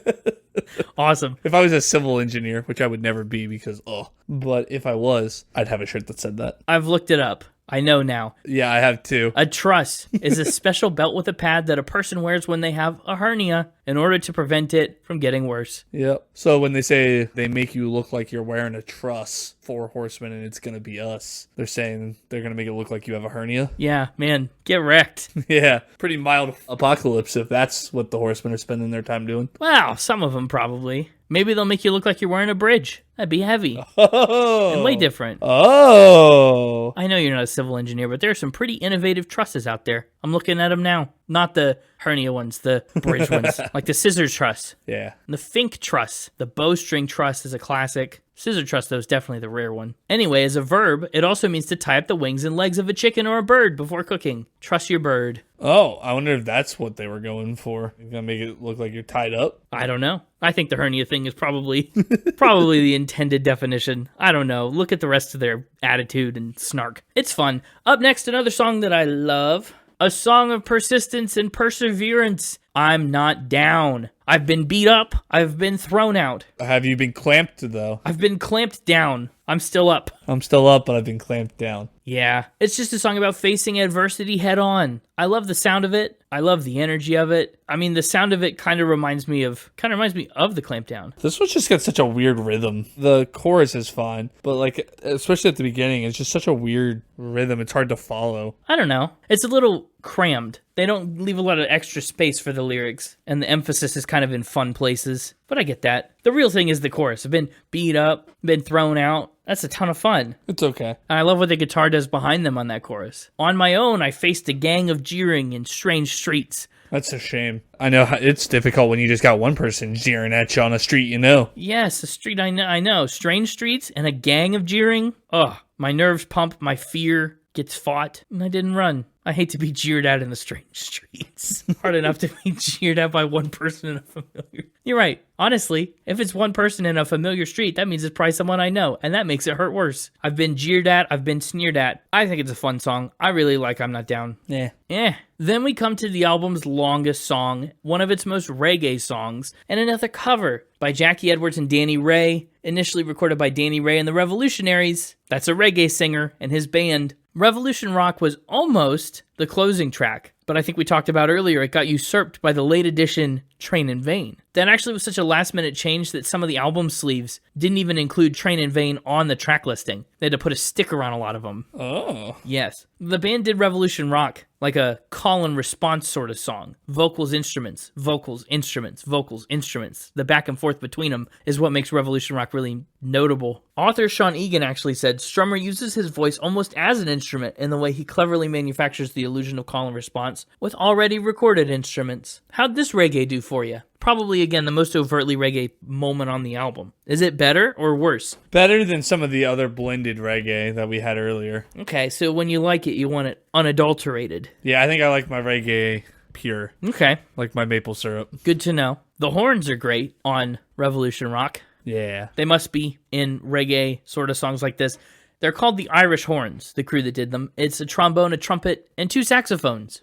Awesome. If I was a civil engineer, which I would never be because, but if I was, I'd have a shirt that said that. I've looked it up. I know now. Yeah, I have too. A truss is a special belt with a pad that a person wears when they have a hernia in order to prevent it from getting worse. Yep. So when they say they make you look like you're wearing a truss, Four Horsemen, and it's going to be us, they're saying they're going to make it look like you have a hernia. Yeah, man, get wrecked. Yeah, pretty mild apocalypse if that's what the Horsemen are spending their time doing. Wow, some of them probably. Maybe they'll make you look like you're wearing a bridge. That'd be heavy. Oh. And way different. Oh. I know you're not a civil engineer, but there are some pretty innovative trusses out there. I'm looking at them now. Not the hernia ones, the bridge ones. Like the scissor truss. Yeah. And the Fink truss. The bowstring truss is a classic. Scissor truss, though, is definitely the rare one. Anyway, as a verb, it also means to tie up the wings and legs of a chicken or a bird before cooking. Truss your bird. Oh, I wonder if that's what they were going for. You're going to make it look like you're tied up? I don't know. I think the hernia thing is probably the intended definition. I don't know. Look at the rest of their attitude and snark. It's fun. Up next, another song that I love. A song of persistence and perseverance. I'm not down. I've been beat up. I've been thrown out. Have you been clamped, though? I've been clamped down. I'm still up. I'm still up, but I've been clamped down. Yeah, it's just a song about facing adversity head on. I love the sound of it. I love the energy of it. I mean, the sound of it kind of reminds me of the Clampdown. This one's just got such a weird rhythm. The chorus is fine, but like, especially at the beginning, it's just such a weird rhythm. It's hard to follow. I don't know. It's a little crammed. They don't leave a lot of extra space for the lyrics, and the emphasis is kind of in fun places. But I get that. The real thing is the chorus. I've been beat up, been thrown out. That's a ton of fun. It's okay. And I love what the guitar does behind them on that chorus. On my own, I faced a gang of jeering in strange streets. That's a shame. I know it's difficult when you just got one person jeering at you on a street, you know. Yes, a street I know. Strange streets and a gang of jeering. Ugh, my nerves pump, my fear gets fought, and I didn't run. I hate to be jeered at in the strange streets. Hard enough to be jeered at by one person in a familiar... You're right. Honestly, if it's one person in a familiar street, that means it's probably someone I know, and that makes it hurt worse. I've been jeered at. I've been sneered at. I think it's a fun song. I really like I'm Not Down. Yeah. Then we come to the album's longest song, one of its most reggae songs, and another cover by Jackie Edwards and Danny Ray, initially recorded by Danny Ray and the Revolutionaries. That's a reggae singer and his band. Revolution Rock was almost the closing track. But I think we talked about earlier, it got usurped by the late edition Train in Vain. That actually was such a last-minute change that some of the album sleeves didn't even include Train in Vain on the track listing. They had to put a sticker on a lot of them. Oh. Yes. The band did Revolution Rock like a call and response sort of song. Vocals, instruments, vocals, instruments, vocals, instruments. The back and forth between them is what makes Revolution Rock really notable. Author Sean Egan actually said Strummer uses his voice almost as an instrument in the way he cleverly manufactures the illusion of call and response with already recorded instruments. How'd this reggae do for you? Probably, again, the most overtly reggae moment on the album. Is it better or worse? Better than some of the other blended reggae that we had earlier. Okay, so when you like it, you want it unadulterated. Yeah, I think I like my reggae pure. Okay. Like my maple syrup. Good to know. The horns are great on Revolution Rock. Yeah. They must be in reggae sort of songs like this. They're called the Irish Horns, the crew that did them. It's a trombone, a trumpet, and 2 saxophones.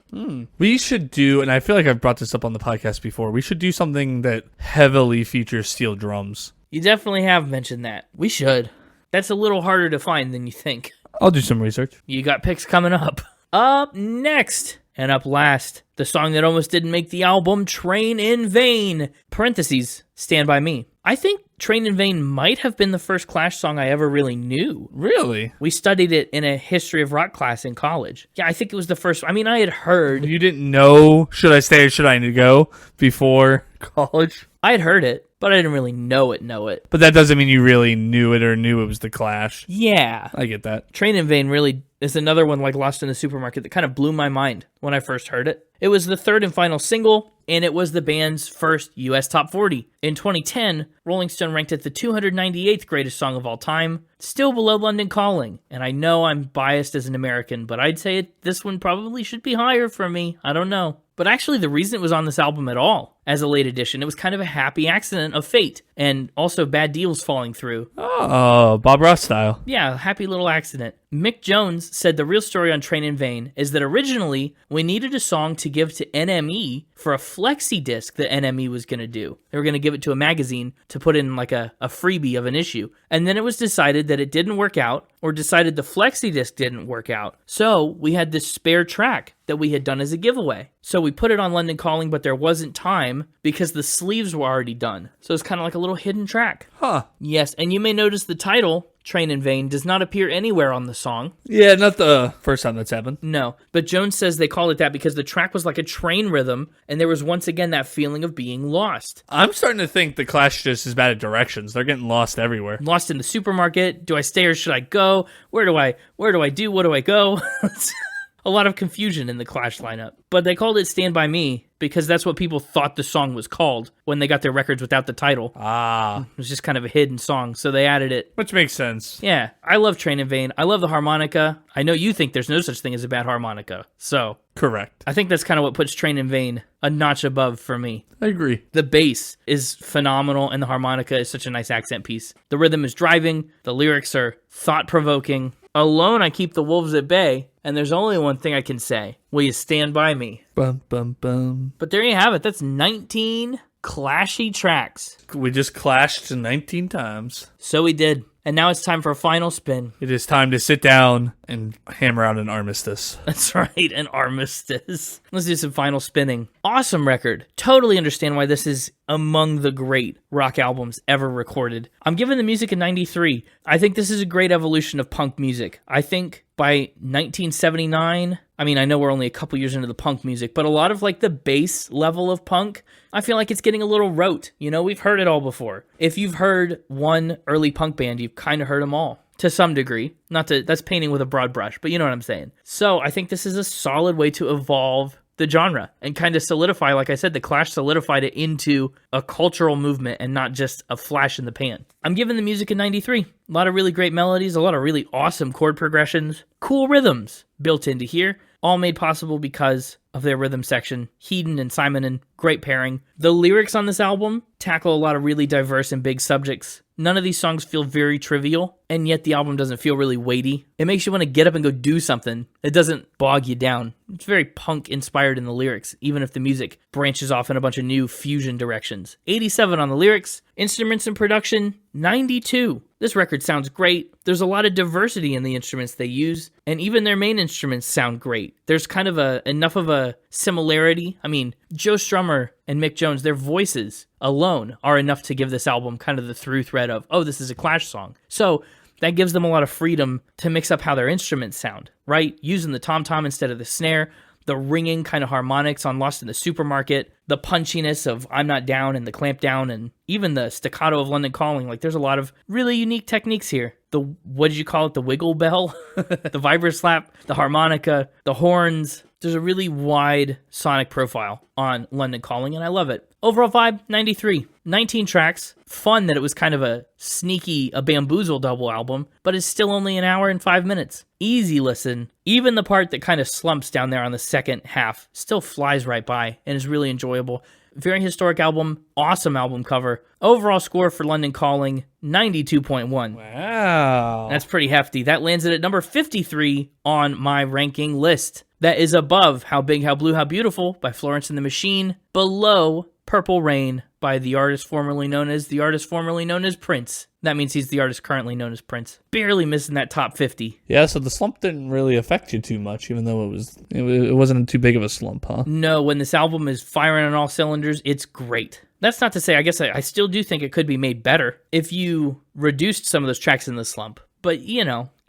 We should do, and I feel like I've brought this up on the podcast before, we should do something that heavily features steel drums. You definitely have mentioned that. We should. That's a little harder to find than you think. I'll do some research. You got picks coming up. Up next, and up last, the song that almost didn't make the album, Train in Vain. Parentheses, Stand By Me. I think Train in Vain might have been the first Clash song I ever really knew. Really? We studied it in a history of rock class in college. Yeah, I think it was the first. I mean, I had heard. You didn't know Should I Stay or Should I Go before college? I had heard it, but I didn't really know it. But that doesn't mean you really knew it or knew it was the Clash. Yeah. I get that. Train in Vain really is another one like Lost in the Supermarket that kind of blew my mind when I first heard it. It was the third and final single, and it was the band's first US Top 40. In 2010, Rolling Stone ranked it the 298th greatest song of all time, still below London Calling. And I know I'm biased as an American, but I'd say this one probably should be higher for me. I don't know. But actually, the reason it was on this album at all, as a late addition, it was kind of a happy accident of fate, and also bad deals falling through. Oh, Bob Ross style. Yeah, happy little accident. Mick Jones said the real story on Train in Vain is that originally we needed a song to give to NME for a flexi disc that NME was going to do. They were going to give it to a magazine to put in like a freebie of an issue. And then it was decided that it didn't work out, or decided the flexi disc didn't work out. So we had this spare track that we had done as a giveaway. So we put it on London Calling, but there wasn't time because the sleeves were already done. So it's kind of like a little hidden track. Huh. Yes, and you may notice the title, Train in Vain, does not appear anywhere on the song. Yeah, not the first time that's happened. No, but Jones says they call it that because the track was like a train rhythm, and there was once again that feeling of being lost. I'm starting to think the Clash just is bad at directions. They're getting lost everywhere. Lost in the supermarket. Do I stay or should I go? Where do I do? What do I go? A lot of confusion in the Clash lineup. But they called it Stand By Me because that's what people thought the song was called when they got their records without the title. Ah. It was just kind of a hidden song, so they added it. Which makes sense. Yeah, I love Train in Vain. I love the harmonica. I know you think there's no such thing as a bad harmonica, so Correct. I think that's kind of what puts Train in Vain a notch above for me. I agree. The bass is phenomenal, and the harmonica is such a nice accent piece. The rhythm is driving. The lyrics are thought-provoking. Alone, I keep the wolves at bay, and there's only one thing I can say. Will you stand by me? Bum, bum, bum. But there you have it. That's 19 clashy tracks. We just clashed 19 times. So we did. And now it's time for a final spin. It is time to sit down and hammer out an armistice. That's right, an armistice. Let's do some final spinning. Awesome record. Totally understand why this is among the great rock albums ever recorded. I'm giving the music a 93. I think this is a great evolution of punk music. I think by 1979, I mean, I know we're only a couple years into the punk music, but a lot of like the base level of punk, I feel like it's getting a little rote. You know, we've heard it all before. If you've heard one early punk band, you've kind of heard them all to some degree. That's painting with a broad brush, but you know what I'm saying. So I think this is a solid way to evolve the genre and kind of solidify, like I said, the Clash solidified it into a cultural movement and not just a flash in the pan. I'm giving the music a 93. A lot of really great melodies, a lot of really awesome chord progressions, cool rhythms built into here, all made possible because of their rhythm section. Headon and Simonon, great pairing. The lyrics on this album tackle a lot of really diverse and big subjects. None of these songs feel very trivial, and yet the album doesn't feel really weighty. It makes you want to get up and go do something. It doesn't bog you down. It's very punk-inspired in the lyrics, even if the music branches off in a bunch of new fusion directions. 87 on the lyrics. Instruments and production, 92. This record sounds great. There's a lot of diversity in the instruments they use, and even their main instruments sound great. There's kind of enough of a similarity. I mean, Joe Strummer and Mick Jones, their voices alone are enough to give this album kind of the through thread of, oh, this is a Clash song. So that gives them a lot of freedom to mix up how their instruments sound, right? Using the tom-tom instead of the snare, the ringing kind of harmonics on Lost in the Supermarket, the punchiness of I'm Not Down and the Clampdown, and even the staccato of London Calling. Like, there's a lot of really unique techniques here. What did you call it? The wiggle bell? The vibra slap, the harmonica, the horns. There's a really wide sonic profile on London Calling, and I love it. Overall vibe, 93. 19 tracks. Fun that it was kind of a bamboozle double album, but it's still only an hour and 5 minutes. Easy listen. Even the part that kind of slumps down there on the second half still flies right by and is really enjoyable. Very historic album. Awesome album cover. Overall score for London Calling, 92.1. Wow. That's pretty hefty. That lands it at number 53 on my ranking list. That is above How Big, How Blue, How Beautiful by Florence and the Machine, below Purple Rain by the artist formerly known as Prince. That means he's the artist currently known as Prince. Barely missing that top 50. Yeah, so the slump didn't really affect you too much, even though it wasn't too big of a slump, huh? No, when this album is firing on all cylinders, it's great. That's not to say, I guess I still do think it could be made better if you reduced some of those tracks in the slump. But,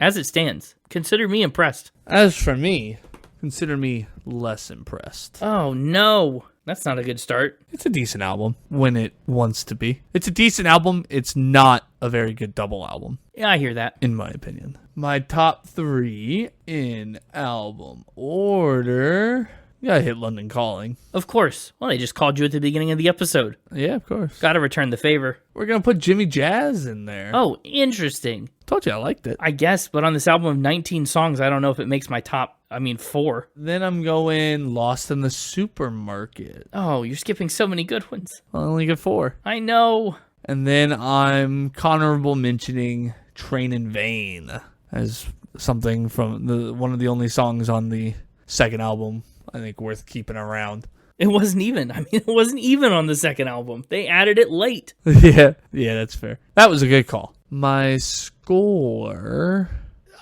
as it stands, consider me impressed. As for me, consider me less impressed. Oh, no. That's not a good start. It's a decent album when it wants to be. It's a decent album. It's not a very good double album. Yeah, I hear that. In my opinion. My top 3 in album order. You gotta hit London Calling. Of course. Well, they just called you at the beginning of the episode. Yeah, of course. Gotta return the favor. We're gonna put Jimmy Jazz in there. Oh, interesting. Told you I liked it. I guess, but on this album of 19 songs, I don't know if it makes my top, 4. Then I'm going Lost in the Supermarket. Oh, you're skipping so many good ones. I only get 4. I know. And then I'm honorable mentioning Train in Vain as something from one of the only songs on the second album I think worth keeping around. It wasn't even. It wasn't even on the second album. They added it late. Yeah, that's fair. That was a good call. My score,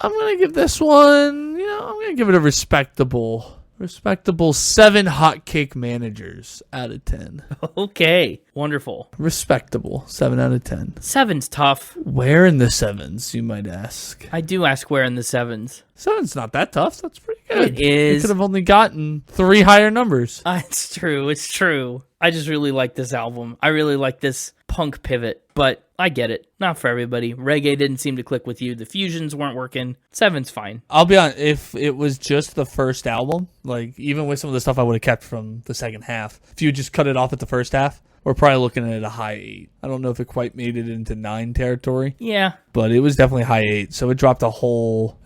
I'm going to give this one, I'm going to give it a respectable 7 Hotcake Managers out of 10. Okay, wonderful. Respectable 7 out of 10. 7's tough. Where in the 7s, you might ask? I do ask where in the 7s. 7's not that tough. That's pretty good. It is. You could have only gotten 3 higher numbers. It's true. I just really like this album. I really like this punk pivot, but I get it. Not for everybody. Reggae didn't seem to click with you. The fusions weren't working. 7's fine. I'll be honest, if it was just the first album, like even with some of the stuff I would have kept from the second half, if you just cut it off at the first half, we're probably looking at a high 8. I don't know if it quite made it into 9 territory. Yeah. But it was definitely high 8, so it dropped a whole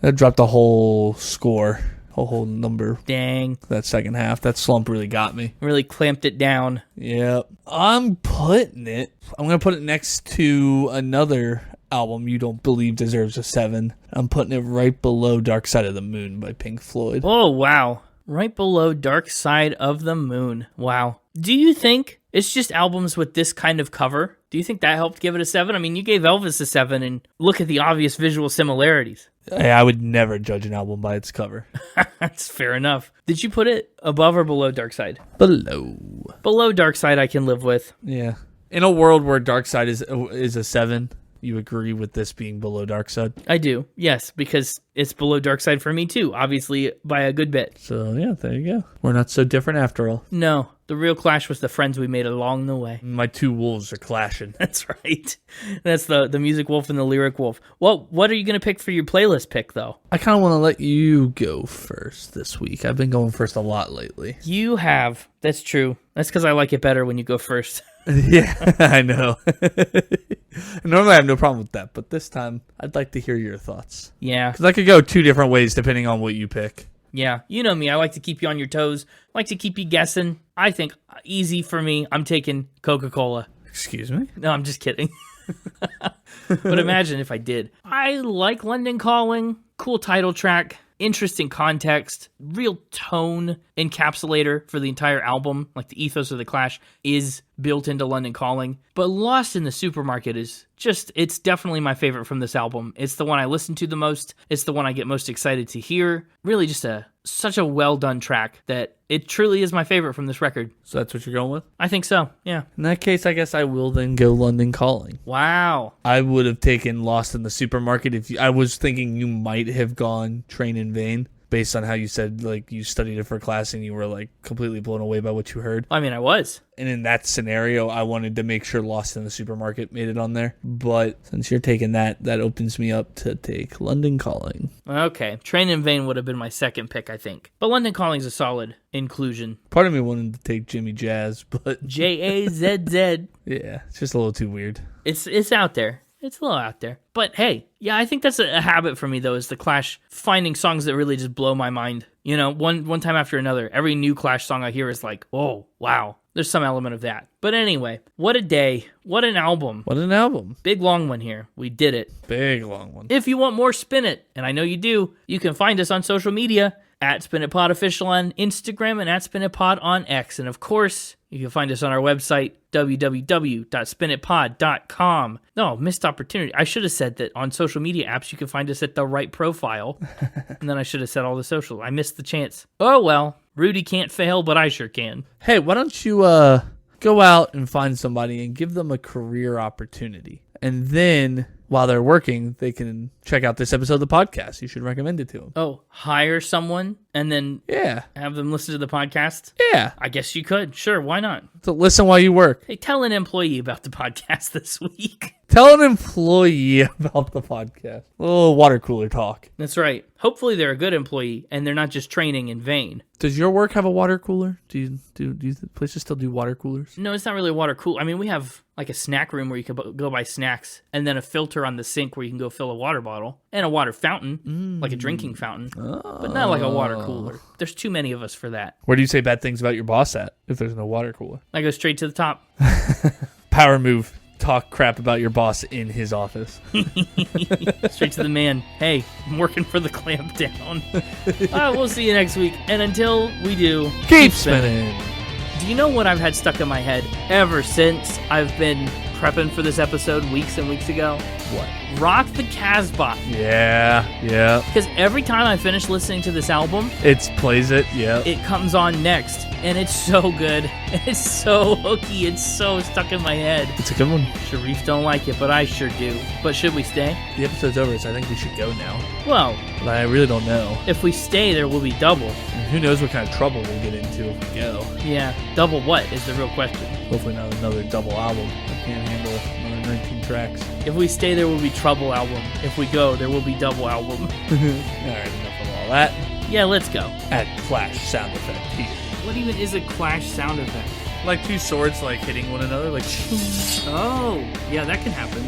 score. Whole number. Dang. That second half. That slump really got me. Really clamped it down. Yep. I'm going to put it next to another album you don't believe deserves a 7. I'm putting it right below Dark Side of the Moon by Pink Floyd. Oh, wow. Right below Dark Side of the Moon. Wow. Do you think it's just albums with this kind of cover? Do you think that helped give it a 7? You gave Elvis a 7, and look at the obvious visual similarities. Hey, I would never judge an album by its cover. That's fair enough. Did you put it above or below Dark Side? Below. Below Dark Side I can live with. Yeah. In a world where Dark Side is a 7, you agree with this being below Dark Side? I do, yes, because it's below Dark Side for me too, obviously by a good bit. So yeah, there you go. We're not so different after all. No, the real clash was the friends we made along the way. My 2 wolves are clashing. That's right. That's the music wolf and the lyric wolf. Well, what are you going to pick for your playlist pick, though? I kind of want to let you go first this week. I've been going first a lot lately. You have. That's true. That's because I like it better when you go first. Yeah, I know. Normally I have no problem with that, but this time I'd like to hear your thoughts. Yeah. Because I could go 2 different ways depending on what you pick. Yeah, you know me. I like to keep you on your toes. I like to keep you guessing. I think easy for me, I'm taking Koka Kola. Excuse me? No, I'm just kidding. But imagine if I did. I like London Calling. Cool title track. interesting context, real tone encapsulator for the entire album. Like the ethos of the Clash is built into London Calling. But Lost in the Supermarket is just, it's definitely my favorite from this album. It's the one I listen to the most. It's the one I get most excited to hear. Really just such a well done track that it truly is my favorite from this record. So that's what you're going with? I think so, yeah. In that case, I guess I will then go London Calling. Wow. I would have taken Lost in the Supermarket if I was thinking you might have gone Train in Vain. Based on how you said, like, you studied it for class and you were, like, completely blown away by what you heard. I mean, I was. And in that scenario, I wanted to make sure Lost in the Supermarket made it on there. But since you're taking that opens me up to take London Calling. Okay. Train in Vain would have been my second pick, I think. But London Calling's a solid inclusion. Part of me wanted to take Jimmy Jazz, but... J-A-Z-Z. Yeah, it's just a little too weird. It's out there. It's a little out there. But hey, yeah, I think that's a habit for me, though, is the Clash finding songs that really just blow my mind. You know, one time after another. Every new Clash song I hear is like, oh, wow. There's some element of that. But anyway, what a day. What an album. What an album. Big long one here. We did it. Big long one. If you want more Spin It, and I know you do, you can find us on social media at Spin It Pod Official on Instagram and at Spin It Pod on X. And of course, you can find us on our website, www.spinitpod.com. No, missed opportunity. I should have said that on social media apps, you can find us at the right profile. And then I should have said all the social. I missed the chance. Oh, well. Rudie can't fail, but I sure can. Hey, why don't you go out and find somebody and give them a career opportunity? And then, while they're working, they can check out this episode of the podcast. You should recommend it to them. Oh, hire someone and then have them listen to the podcast? Yeah. I guess you could. Sure, why not? So listen while you work. Hey, tell an employee about the podcast this week. Tell an employee about the podcast. A little water cooler talk. That's right. Hopefully they're a good employee and they're not just training in vain. Does your work have a water cooler? Do places still do water coolers? No, it's not really a water cooler. I mean, we have like a snack room where you can go buy snacks and then a filter on the sink where you can go fill a water bottle and a water fountain, like a drinking fountain, but not like a water cooler. There's too many of us for that. Where do you say bad things about your boss at if there's no water cooler? I go straight to the top. Power move. Talk crap about your boss in his office. Straight to the man. Hey, I'm working for the Clampdown. We'll see you next week. And until we do, keep spinning. Do you know what I've had stuck in my head ever since I've been prepping for this episode weeks and weeks ago? What? Rock The Casbah. Yeah. Because every time I finish listening to this album, it plays it, it comes on next. And it's so good. It's so hooky. It's so stuck in my head. It's a good one. Sharif don't like it, but I sure do. But should we stay? The episode's over, so I think we should go now. Well, but I really don't know. If we stay, there will be double. And who knows what kind of trouble we'll get into if we go. Yeah, double what is the real question. Hopefully not another double album. I can't handle another 19 tracks. If we stay, there will be trouble album. If we go, there will be double album. Alright, enough of all that. Yeah, let's go. Add Clash sound effect here. What even is a Clash sound effect? Like two swords like hitting one another, like. Oh, yeah, that can happen.